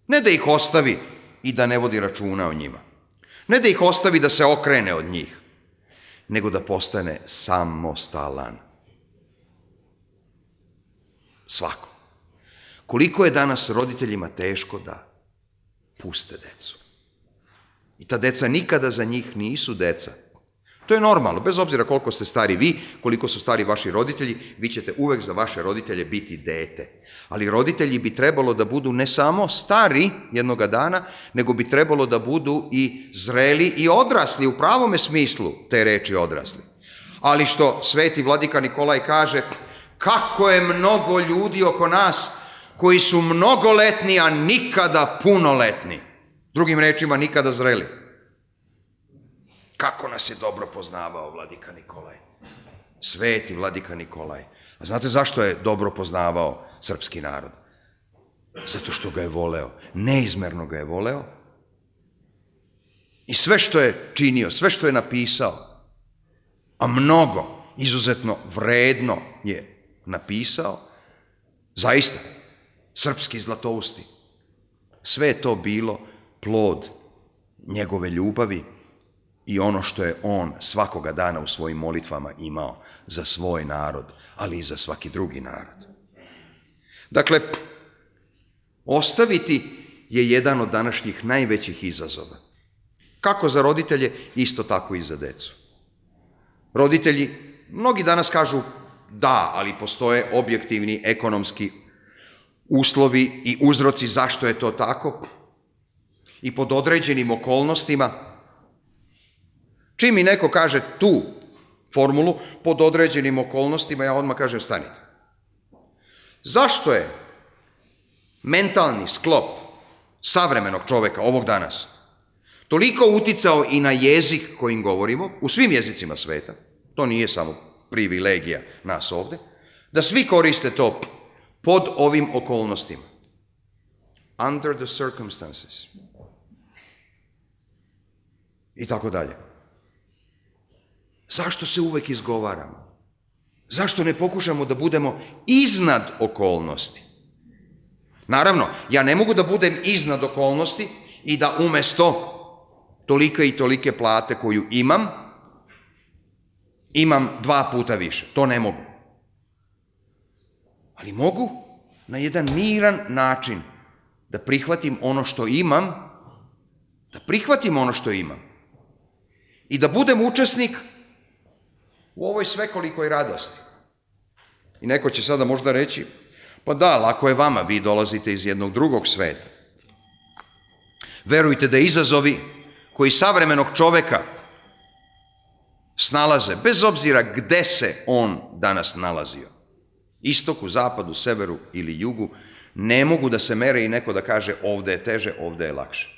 Ne da ih ostavi i da ne vodi računa o njima. Ne da ih ostavi da se okrene od njih, nego da postane samostalan. Svako. Koliko je danas roditeljima teško da puste decu. I ta deca nikada za njih nisu deca. To je normalno, bez obzira koliko ste stari vi, koliko su stari vaši roditelji, vi ćete uvek za vaše roditelje biti dete. Ali roditelji bi trebalo da budu ne samo stari jednoga dana, nego bi trebalo da budu i zreli i odrasli, u pravome smislu te reči odrasli. Ali što sveti vladika Nikolaj kaže, kako je mnogo ljudi oko nas koji su mnogoletni, a nikada punoletni. Drugim rečima, nikada zreli. Kako nas je dobro poznavao vladika Nikolaj. Sveti vladika Nikolaj. A znate zašto je dobro poznavao srpski narod? Zato što ga je voleo. Neizmerno ga je voleo. I sve što je činio, sve što je napisao, a mnogo, izuzetno vredno je napisao, zaista, srpski zlatousti. Sve je to bilo plod njegove ljubavi i ono što je on svakoga dana u svojim molitvama imao za svoj narod, ali i za svaki drugi narod. Dakle, ostaviti je jedan od današnjih najvećih izazova. Kako za roditelje, isto tako i za decu. Roditelji, mnogi danas kažu da, ali postoje objektivni ekonomski uslovi i uzroci zašto je to tako i pod određenim okolnostima. Čim mi neko kaže tu formulu, pod određenim okolnostima, ja odmah kažem stanite. Zašto je mentalni sklop savremenog čoveka ovog danas toliko uticao i na jezik kojim govorimo, u svim jezicima sveta, to nije samo privilegija nas ovde, da svi koriste to pod ovim okolnostima. Under the circumstances. I tako dalje. Zašto se uvek izgovaramo? Zašto ne pokušamo da budemo iznad okolnosti? Naravno, ja ne mogu da budem iznad okolnosti i da umesto tolike i tolike plate koju imam 2 puta više. To ne mogu. Ali mogu na jedan miran način da prihvatim ono što imam, i da budem učesnik u ovoj svekolikoj radosti. I neko će sada možda reći, pa da, lako je vama, vi dolazite iz jednog drugog sveta. Verujte da izazovi koji savremenog čoveka snalaze, bez obzira gde se on danas nalazio, istoku, zapadu, severu ili jugu, ne mogu da se mere i neko da kaže ovde je teže, ovde je lakše.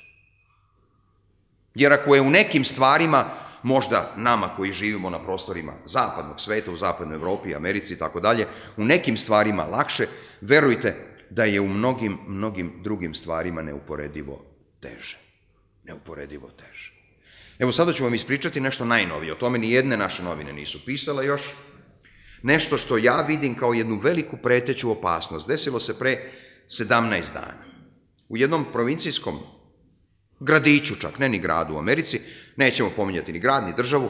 Jer ako je u nekim stvarima, možda nama koji živimo na prostorima zapadnog sveta, u zapadnoj Evropi, Americi i tako dalje, u nekim stvarima lakše, verujte da je u mnogim drugim stvarima neuporedivo teže. Neuporedivo teže. Evo sada ću vam ispričati nešto najnovije, o tome ni jedne naše novine nisu pisale još, nešto što ja vidim kao jednu veliku preteću opasnost. Desilo se pre 17 dana. U jednom provincijskom gradiću čak, ne ni gradu u Americi, nećemo pominjati ni grad, ni državu,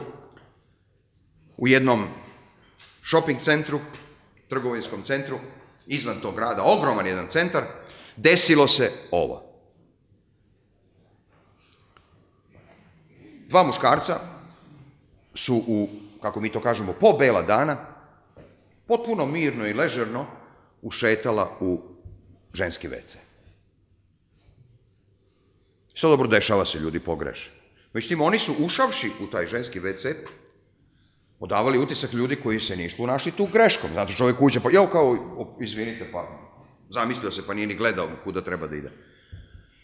u jednom shopping centru, trgovinskom centru, izvan tog grada, ogroman jedan centar, desilo se ovo. Dva muškarca su u, kako mi to kažemo, po bela dana, potpuno mirno i ležerno ušetala u ženski WC. Sve dobro, dešava se, ljudi pogreše. Međutim, oni su ušavši u taj ženski WC odavali utisak ljudi koji se nisu našli tu greškom. Znate, čovjek uđe, pa jel kao, izvinite, pa zamislio se, pa nije ni gledao kuda treba da ide.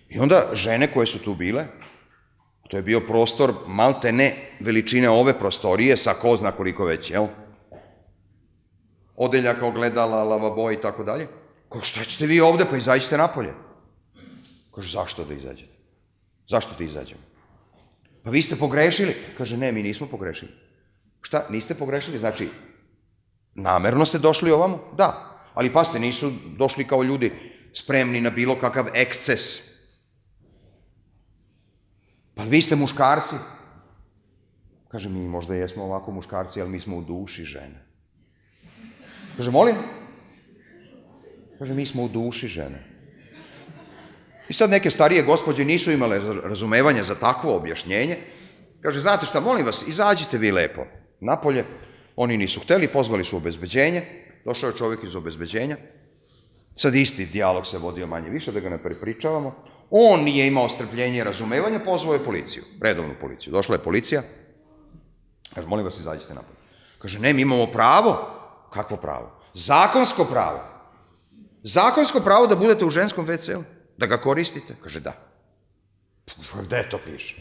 I onda žene koje su tu bile, to je bio prostor malte ne veličine ove prostorije, sa ko zna koliko već, jel? Odeljaka, ogledala, lavabo i tako dalje. Kao, šta ćete vi ovde, pa izađite napolje. Kaže, zašto da izađete? Zašto da izađemo? Pa vi ste pogrešili. Kaže, ne, mi nismo pogrešili. Šta, niste pogrešili? Znači, namerno ste došli ovamo? Da. Ali pazite, nisu došli kao ljudi spremni na bilo kakav eksces. Pa vi ste muškarci. Kaže, mi možda jesmo ovako muškarci, ali mi smo u duši žene. Kaže, molim? Kaže, mi smo u duši žene. I sad neke starije gospođe nisu imale razumevanja za takvo objašnjenje. Kaže, znate šta, molim vas, izađite vi lepo napolje. Oni nisu hteli, pozvali su obezbeđenje. Došao je čovjek iz obezbeđenja. Sad isti dijalog se vodio manje više, da ga ne prepričavamo. On nije imao strpljenje i razumevanja, pozvao je policiju, redovnu policiju. Došla je policija. Kaže, molim vas, izađite napolje. Kaže, ne, mi imamo pravo. Kakvo pravo? Zakonsko pravo. Zakonsko pravo da budete u ženskom WC-u. Da ga koristite? Kaže, da. Gde to piše?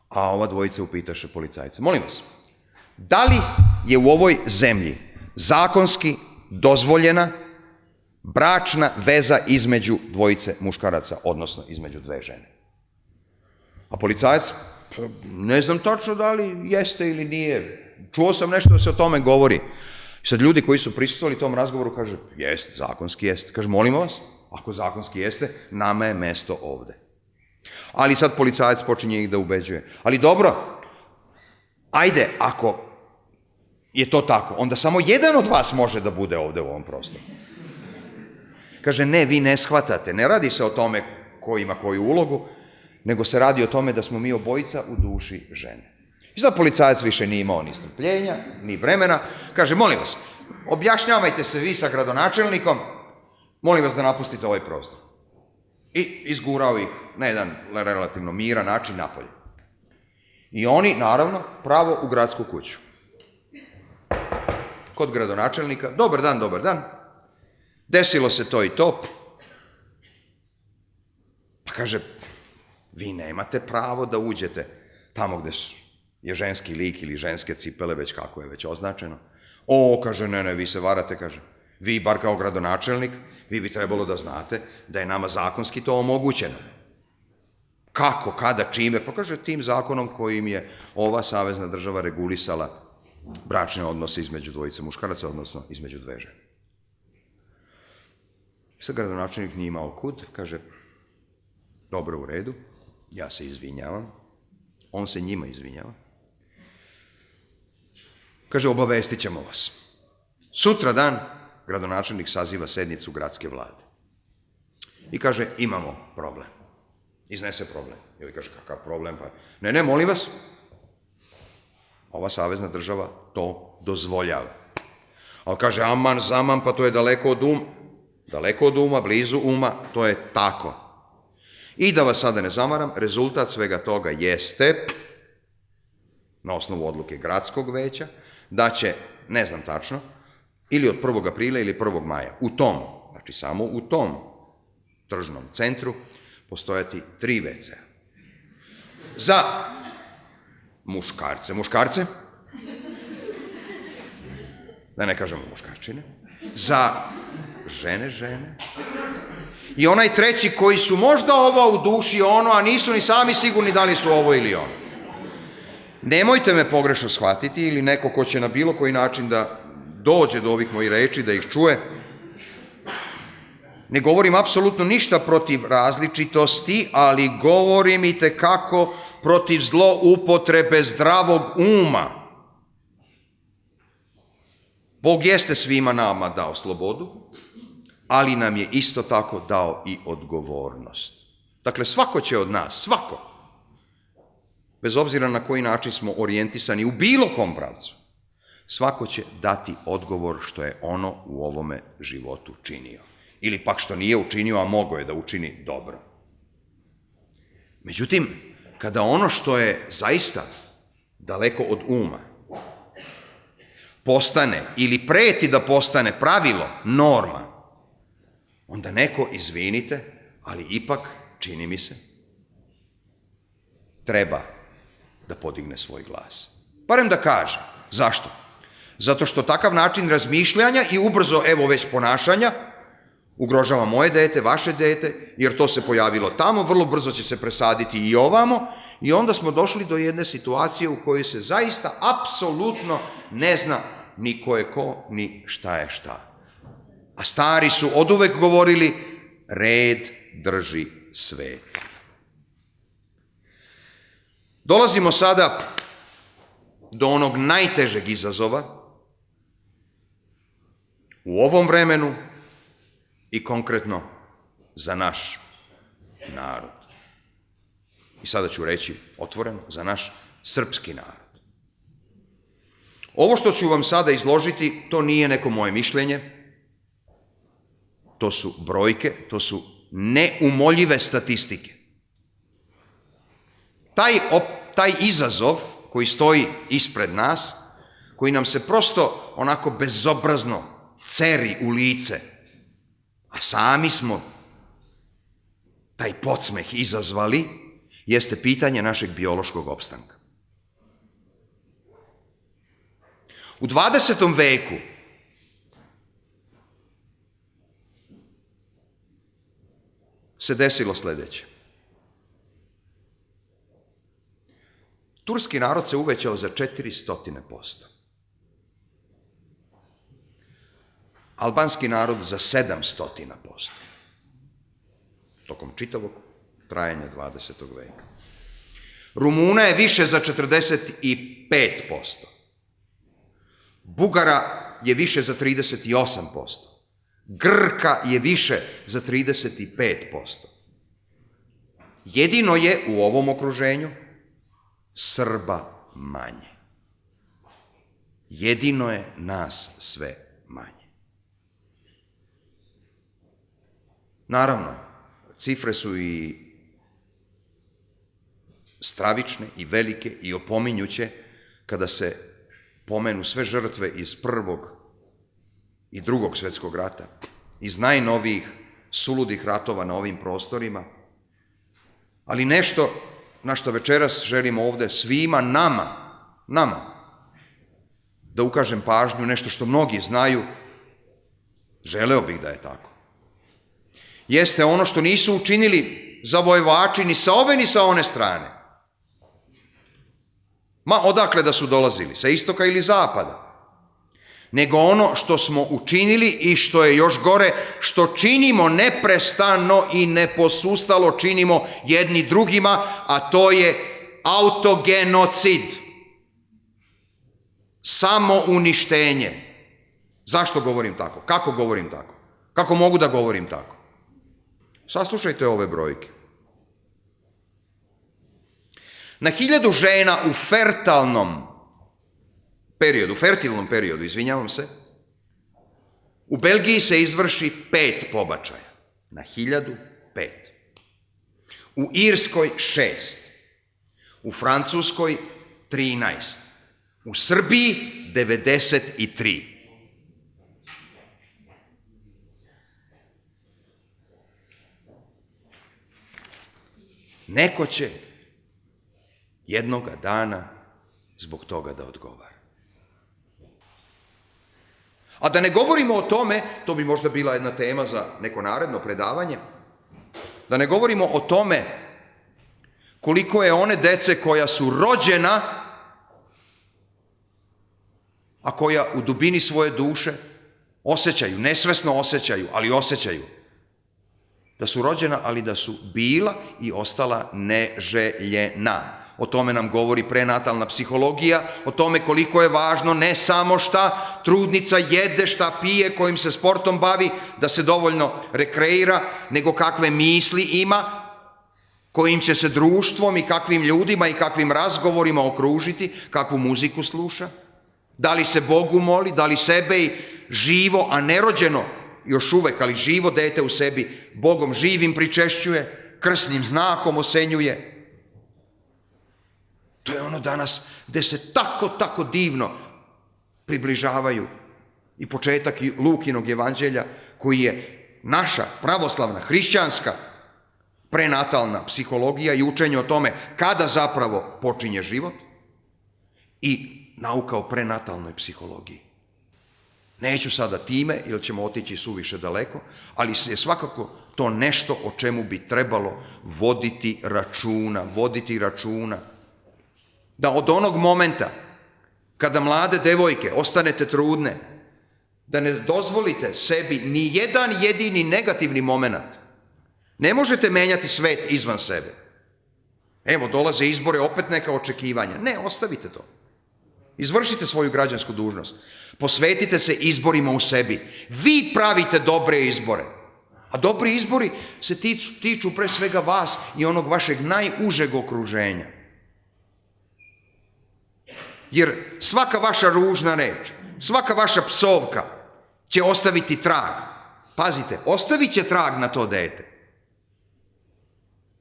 A ova dvojica upitaše policajce. Molim vas, da li je u ovoj zemlji zakonski dozvoljena bračna veza između dvojice muškaraca, odnosno između dve žene? A policajac, ne znam tačno da li jeste ili nije. Čuo sam nešto da se o tome govori. I sad ljudi koji su prisustvovali tom razgovoru kaže, jeste, zakonski jeste. Kaže, molimo vas, ako zakonski jeste, nama je mesto ovde. Ali sad policajac počinje ih da ubeđuje. Ali dobro, ajde, ako je to tako, onda samo jedan od vas može da bude ovde u ovom prostoru. Kaže, ne, vi ne shvatate, ne radi se o tome ko ima koju ulogu, nego se radi o tome da smo mi obojica u duši žene. I sad policajac više nije imao ni strpljenja, ni vremena. Kaže, molim vas, objašnjavajte se vi sa gradonačelnikom, molim vas da napustite ovaj prostor. I izgurao ih na jedan relativno miran način napolje. I oni, naravno, pravo u gradsku kuću. Kod gradonačelnika, dobar dan, dobar dan. Desilo se to i to. Pa kaže, vi nemate pravo da uđete tamo gde je ženski lik ili ženske cipele, već kako je već označeno. O, kaže, ne, vi se varate, kaže. Vi, bar kao gradonačelnik, vi bi trebalo da znate da je nama zakonski to omogućeno. Kako, kada, čime? Pa kaže, tim zakonom kojim je ova savezna država regulisala bračne odnose između dvojice muškaraca, odnosno između dve žene. Sad gradonačelnik nije imao kud, kaže, dobro, u redu, ja se izvinjavam, on se njima izvinjava. Kaže, obavestit ćemo vas. Sutra dan gradonačelnik saziva sednicu gradske vlade. I kaže, imamo problem. Iznese problem. I ovaj kaže, kakav problem? Pa, ne, molim vas. Ova savezna država to dozvoljava. Ali kaže, aman, zaman, pa to je daleko od uma. Daleko od uma, blizu uma, to je tako. I da vas sada ne zamaram, rezultat svega toga jeste, na osnovu odluke gradskog veća, da će, ne znam tačno, ili od 1. aprila ili 1. maja, u tom, znači samo u tom tržnom centru, postojati 3 WC-a. Za muškarce, da ne kažemo muškarčine, za žene, i onaj treći koji su možda ovo u duši ono, a nisu ni sami sigurni da li su ovo ili ono. Nemojte me pogrešno shvatiti ili neko ko će na bilo koji način da dođe do ovih mojih reči, da ih čuje. Ne govorim apsolutno ništa protiv različitosti, ali govorim i tekako protiv zloupotrebe zdravog uma. Bog jeste svima nama dao slobodu, ali nam je isto tako dao i odgovornost. Dakle, svako će od nas, svako, bez obzira na koji način smo orijentisani u bilo kom pravcu, svako će dati odgovor što je ono u ovome životu činio. Ili pak što nije učinio, a mogao je da učini dobro. Međutim, kada ono što je zaista daleko od uma postane ili preti da postane pravilo, norma, onda neko, izvinite, ali ipak, čini mi se, treba da podigne svoj glas. Barem da kaže. Zašto? Zato što takav način razmišljanja i ubrzo, evo već ponašanja, ugrožava moje dete, vaše dete, jer to se pojavilo tamo, vrlo brzo će se presaditi i ovamo, i onda smo došli do jedne situacije u kojoj se zaista apsolutno ne zna ni ko je ko, ni šta je šta. A stari su oduvek govorili, red drži svet. Dolazimo sada do onog najtežeg izazova u ovom vremenu i konkretno za naš narod. I sada ću reći otvoreno, za naš srpski narod. Ovo što ću vam sada izložiti, to nije neko moje mišljenje, to su brojke, to su neumoljive statistike. Taj izazov koji stoji ispred nas, koji nam se prosto onako bezobrazno ceri u lice, a sami smo taj podsmeh izazvali, jeste pitanje našeg biološkog opstanka. U 20. veku se desilo sledeće. Turski narod se uvećao za 400%. Albanski narod za 700%. Tokom čitavog trajanja 20. veka. Rumuna je više za 45%. Bugara je više za 38%. Grka je više za 35%. Jedino je u ovom okruženju Srba manje. Jedino je nas sve manje. Naravno, cifre su i stravične i velike i opominjuće kada se pomenu sve žrtve iz Prvog i Drugog svjetskog rata, iz najnovijih suludih ratova na ovim prostorima, ali nešto na što večeras želimo ovde svima nama, da ukažem pažnju, nešto što mnogi znaju, želeo bih da je tako, jeste ono što nisu učinili zavojevači ni sa ove ni sa one strane. Ma odakle da su dolazili, sa istoka ili zapada, nego ono što smo učinili i što je još gore, što činimo neprestano i neposustalo činimo jedni drugima, a to je autogenocid. Samouništenje. Zašto govorim tako? Kako govorim tako? Kako mogu da govorim tako? Saslušajte ove brojke. Na 1000 žena u fertalnom periodu, fertilnom periodu, izvinjavam se, u Belgiji se izvrši 5 pobačaja na 1000, 5. U Irskoj 6. U Francuskoj 13. U Srbiji 93. Neko će jednoga dana zbog toga da odgovara. A da ne govorimo o tome, to bi možda bila jedna tema za neko naredno predavanje, da ne govorimo o tome koliko je one dece koja su rođena, a koja u dubini svoje duše osjećaju, nesvesno osjećaju, ali osjećaju da su rođena, ali da su bila i ostala neželjena. O tome nam govori prenatalna psihologija, o tome koliko je važno ne samo šta trudnica jede, šta pije, kojim se sportom bavi, da se dovoljno rekreira, nego kakve misli ima, kojim će se društvom i kakvim ljudima i kakvim razgovorima okružiti, kakvu muziku sluša, da li se Bogu moli, da li sebe i živo, a nerođeno, još uvek, ali živo dete u sebi Bogom živim pričešćuje, krsnim znakom osenjuje. To je ono danas gde se tako divno približavaju i početak Lukinog evanđelja, koji je naša pravoslavna, hrišćanska, prenatalna psihologija i učenje o tome kada zapravo počinje život i nauka o prenatalnoj psihologiji. Neću sada time, jer ćemo otići suviše daleko, ali je svakako to nešto o čemu bi trebalo voditi računa. Da od onog momenta kada mlade devojke ostanete trudne, da ne dozvolite sebi ni jedan jedini negativni moment. Ne možete menjati svet izvan sebe. Evo, dolaze izbore, opet neka očekivanja. Ne, ostavite to. Izvršite svoju građansku dužnost. Posvetite se izborima u sebi. Vi pravite dobre izbore. A dobri izbori se tiču pre svega vas i onog vašeg najužeg okruženja. Jer svaka vaša ružna reč, svaka vaša psovka će ostaviti trag. Pazite, ostavit će trag na to dete.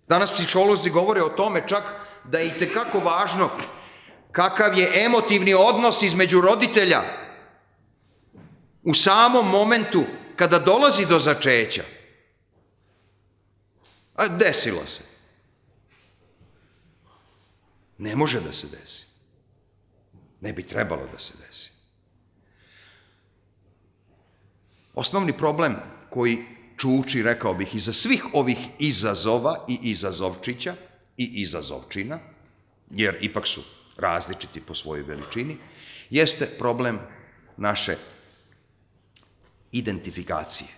Danas psiholozi govore o tome čak da je itekako važno kakav je emotivni odnos između roditelja u samom momentu kada dolazi do začeća. A desilo se. Ne može da se desi. Ne bi trebalo da se desi. Osnovni problem koji čuči, rekao bih, iza svih ovih izazova i izazovčića i izazovčina, jer ipak su različiti po svojoj veličini, jeste problem naše identifikacije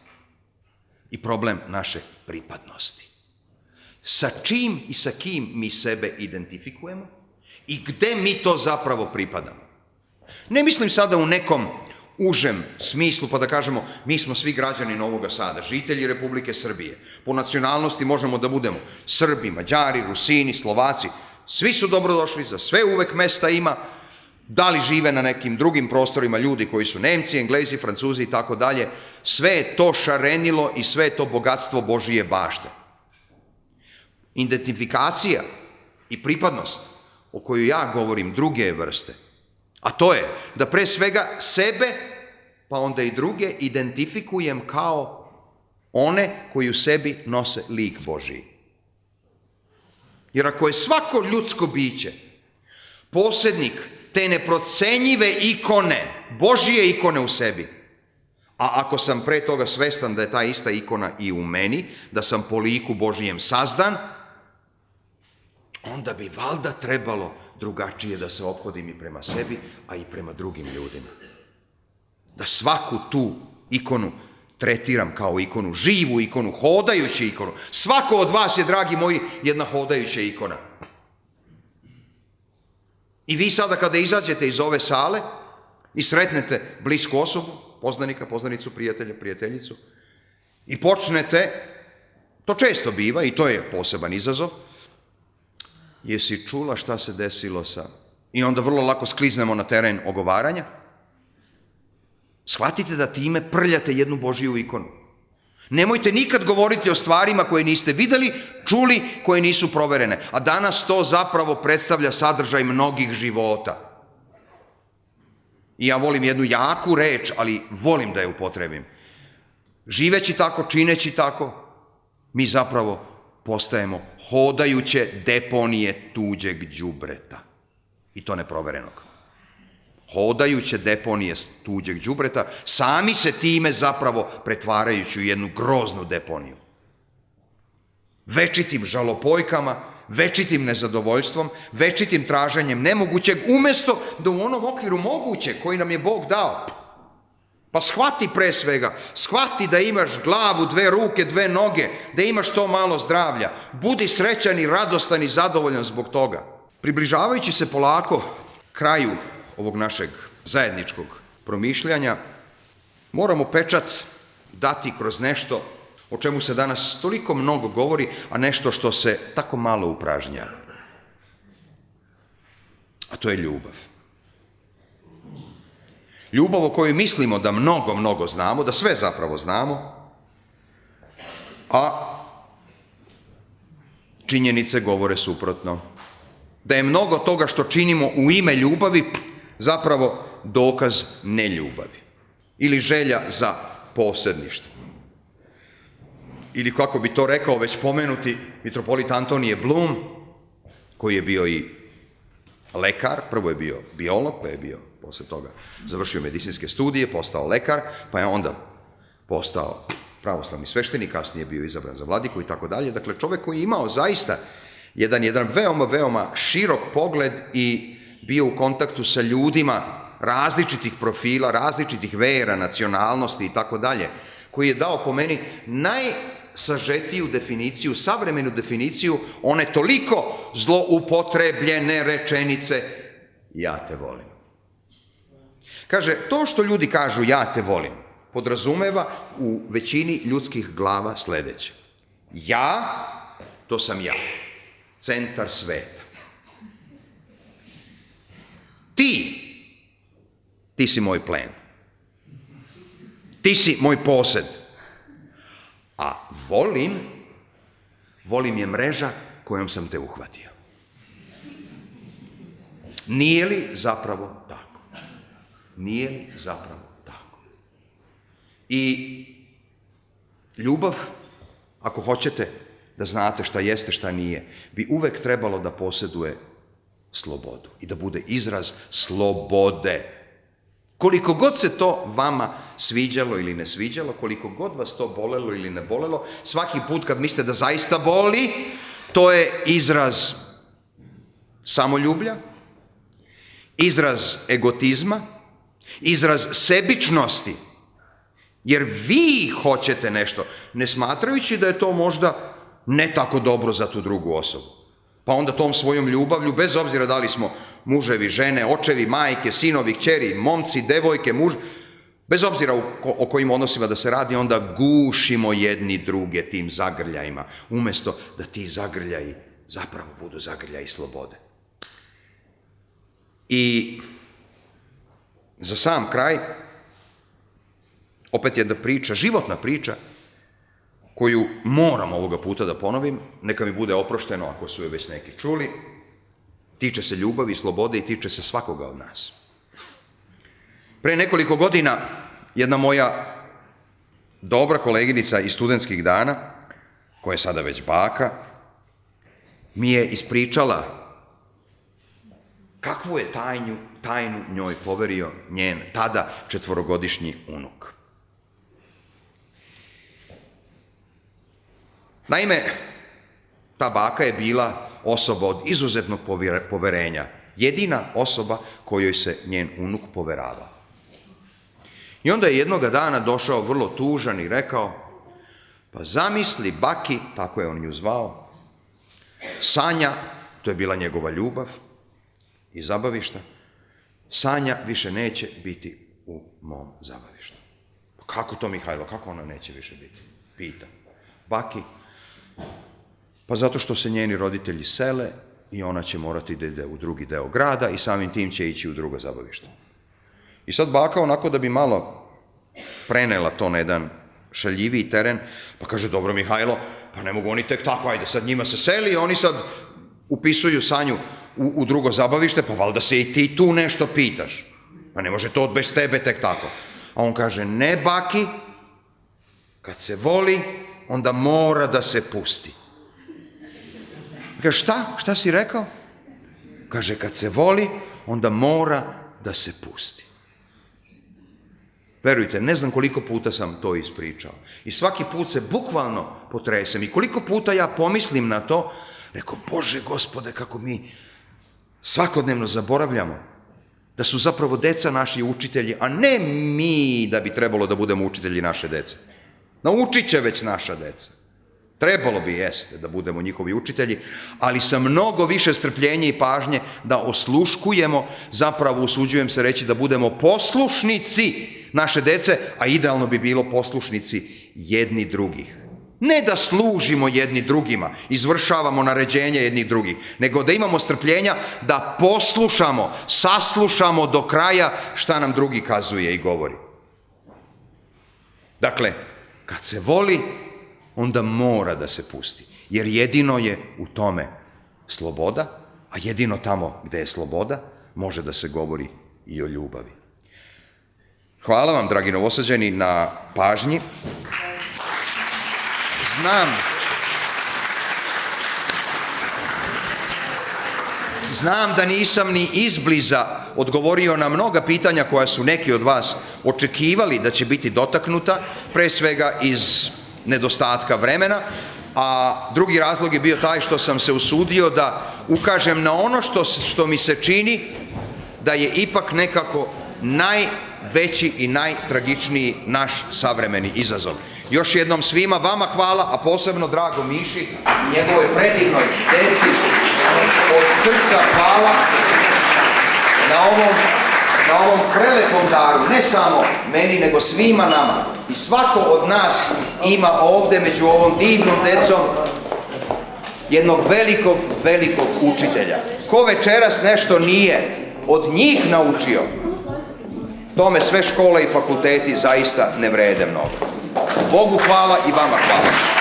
i problem naše pripadnosti. Sa čim i sa kim mi sebe identifikujemo i gde mi to zapravo pripadamo. Ne mislim sada u nekom užem smislu, pa da kažemo mi smo svi građani Novog Sada, žitelji Republike Srbije. Po nacionalnosti možemo da budemo Srbi, Mađari, Rusini, Slovaci. Svi su dobrodošli, za sve uvek mesta ima. Da li žive na nekim drugim prostorima ljudi koji su Nemci, Englezi, Francuzi i tako dalje. Sve je to šarenilo i sve je to bogatstvo Božije bašte. Identifikacija i pripadnost o kojoj ja govorim druge vrste, a to je da pre svega sebe, pa onda i druge, identifikujem kao one koji u sebi nose lik Božiji. Jer ako je svako ljudsko biće posjednik te neprocenjive ikone, Božije ikone u sebi, a ako sam pre toga svestan da je ta ista ikona i u meni, da sam po liku Božijem sazdan, onda bi valjda trebalo drugačije da se ophodim i prema sebi, a i prema drugim ljudima. Da svaku tu ikonu tretiram kao ikonu, živu ikonu, hodajuću ikonu. Svako od vas je, dragi moji, jedna hodajuća ikona. I vi sada kada izađete iz ove sale i sretnete blisku osobu, poznanika, poznanicu, prijatelja, prijateljicu, i počnete, to često biva i to je poseban izazov, jesi čula šta se desilo sa i onda vrlo lako skliznemo na teren ogovaranja, shvatite da time prljate jednu Božiju ikonu. Nemojte nikad govoriti o stvarima koje niste videli, čuli, koje nisu proverene. A danas to zapravo predstavlja sadržaj mnogih života. I ja volim jednu jaku reč, ali volim da je upotrebim. Živeći tako, čineći tako, mi zapravo postajemo hodajuće deponije tuđeg đubreta. I to neproverenog. Hodajuće deponije tuđeg đubreta, sami se time zapravo pretvarajući u jednu groznu deponiju. Večitim žalopojkama, večitim nezadovoljstvom, večitim traženjem nemogućeg, umjesto da u onom okviru moguće koji nam je Bog dao. Pa shvati pre svega, shvati da imaš glavu, 2 ruke, 2 noge, da imaš to malo zdravlja. Budi srećan i radostan i zadovoljan zbog toga. Približavajući se polako kraju ovog našeg zajedničkog promišljanja, moramo pečat dati kroz nešto o čemu se danas toliko mnogo govori, a nešto što se tako malo upražnjava. A to je ljubav. Ljubav o kojoj mislimo da mnogo znamo, da sve zapravo znamo, a činjenice govore suprotno. Da je mnogo toga što činimo u ime ljubavi zapravo dokaz neljubavi ili želja za posredništvo. Ili kako bi to rekao već pomenuti mitropolit Antonije Blum, koji je bio i lekar, prvo je bio biolog, pa je bio posle toga završio medicinske studije, postao lekar, pa je onda postao pravoslavni sveštenik, kasnije bio izabran za vladiku i tako dalje. Dakle, čovjek koji je imao zaista jedan veoma širok pogled i bio u kontaktu sa ljudima različitih profila, različitih vera, nacionalnosti i tako dalje, koji je dao po meni najsažetiju definiciju, savremenu definiciju one toliko zloupotrebljene rečenice ja te volim. Kaže, to što ljudi kažu ja te volim, podrazumeva u većini ljudskih glava sledeće. Ja, to sam ja, centar sveta. Ti si moj plen. Ti si moj posed. A volim je mreža kojom sam te uhvatio. Nije li zapravo tako? Nije li zapravo tako? I ljubav, ako hoćete da znate šta jeste, šta nije, bi uvek trebalo da posjeduje slobodu i da bude izraz slobode. Koliko god se to vama sviđalo ili ne sviđalo, koliko god vas to bolelo ili ne bolelo, svaki put kad mislite da zaista boli, to je izraz samoljublja, izraz egotizma, izraz sebičnosti, jer vi hoćete nešto, ne smatrajući da je to možda ne tako dobro za tu drugu osobu. Pa onda tom svojom ljubavlju, bez obzira da li smo muževi, žene, očevi, majke, sinovi, kćeri, momci, devojke, bez obzira o kojim odnosima da se radi, onda gušimo jedni druge tim zagrljajima, umjesto da ti zagrljaji zapravo budu zagrljaji slobode. I za sam kraj, opet jedna priča, životna priča, koju moram ovoga puta da ponovim, neka mi bude oprošteno ako su je već neki čuli, tiče se ljubavi, slobode i tiče se svakoga od nas. Pre nekoliko godina jedna moja dobra koleginica iz studentskih dana, koja je sada već baka, mi je ispričala kakvu je tajnu njoj poverio njen tada 4-godišnji unuk. Naime, ta baka je bila osoba od izuzetnog poverenja, jedina osoba kojoj se njen unuk poveravao. I onda je jednoga dana došao vrlo tužan i rekao, pa zamisli baki, tako je on nju zvao, Sanja, to je bila njegova ljubav i zabavišta, Sanja više neće biti u mom zabavištu. Pa kako to, Mihajlo, kako ona neće više biti? Pita. Baki, pa zato što se njeni roditelji sele i ona će morati da ide u drugi deo grada i samim tim će ići u drugo zabavište. I sad baka onako da bi malo prenela to na jedan šaljiviji teren, pa kaže, dobro Mihajlo, pa ne mogu oni tek tako, ajde sad njima se seli, oni sad upisuju Sanju u drugo zabavište, pa valjda se i ti tu nešto pitaš. Pa ne može to bez tebe tek tako. A on kaže, ne baki, kad se voli, onda mora da se pusti. Kaže, šta si rekao? Kaže, kad se voli, onda mora da se pusti. Verujte, ne znam koliko puta sam to ispričao. I svaki put se bukvalno potresem. I koliko puta ja pomislim na to, rekao, Bože Gospode, kako mi svakodnevno zaboravljamo da su zapravo deca naši učitelji, a ne mi da bi trebalo da budemo učitelji naše dece. Naučit će već naša deca. Trebalo bi jeste da budemo njihovi učitelji, ali sa mnogo više strpljenja i pažnje da osluškujemo, zapravo usuđujem se reći da budemo poslušnici naše dece, a idealno bi bilo poslušnici jedni drugih. Ne da služimo jedni drugima, izvršavamo naređenja jednih drugih, nego da imamo strpljenja da poslušamo, saslušamo do kraja šta nam drugi kazuje i govori. Dakle, kad se voli, onda mora da se pusti, jer jedino je u tome sloboda, a jedino tamo gde je sloboda može da se govori i o ljubavi. Hvala vam, dragi Novosađani, na pažnji. Znam da nisam ni izbliza odgovorio na mnoga pitanja koja su neki od vas očekivali da će biti dotaknuta, pre svega iz nedostatka vremena, a drugi razlog je bio taj što sam se usudio da ukažem na ono što mi se čini da je ipak nekako najveći i najtragičniji naš savremeni izazov. Još jednom svima vama hvala, a posebno drago Miši i njegovoj predivnoj deci. Od srca hvala na ovom prelepom daru, ne samo meni, nego svima nama. I svako od nas ima ovde među ovom divnom decom jednog velikog, velikog učitelja. Ko večeras nešto nije od njih naučio, tome sve škole i fakulteti zaista ne vrede mnogo. Bogu hvala i vama hvala.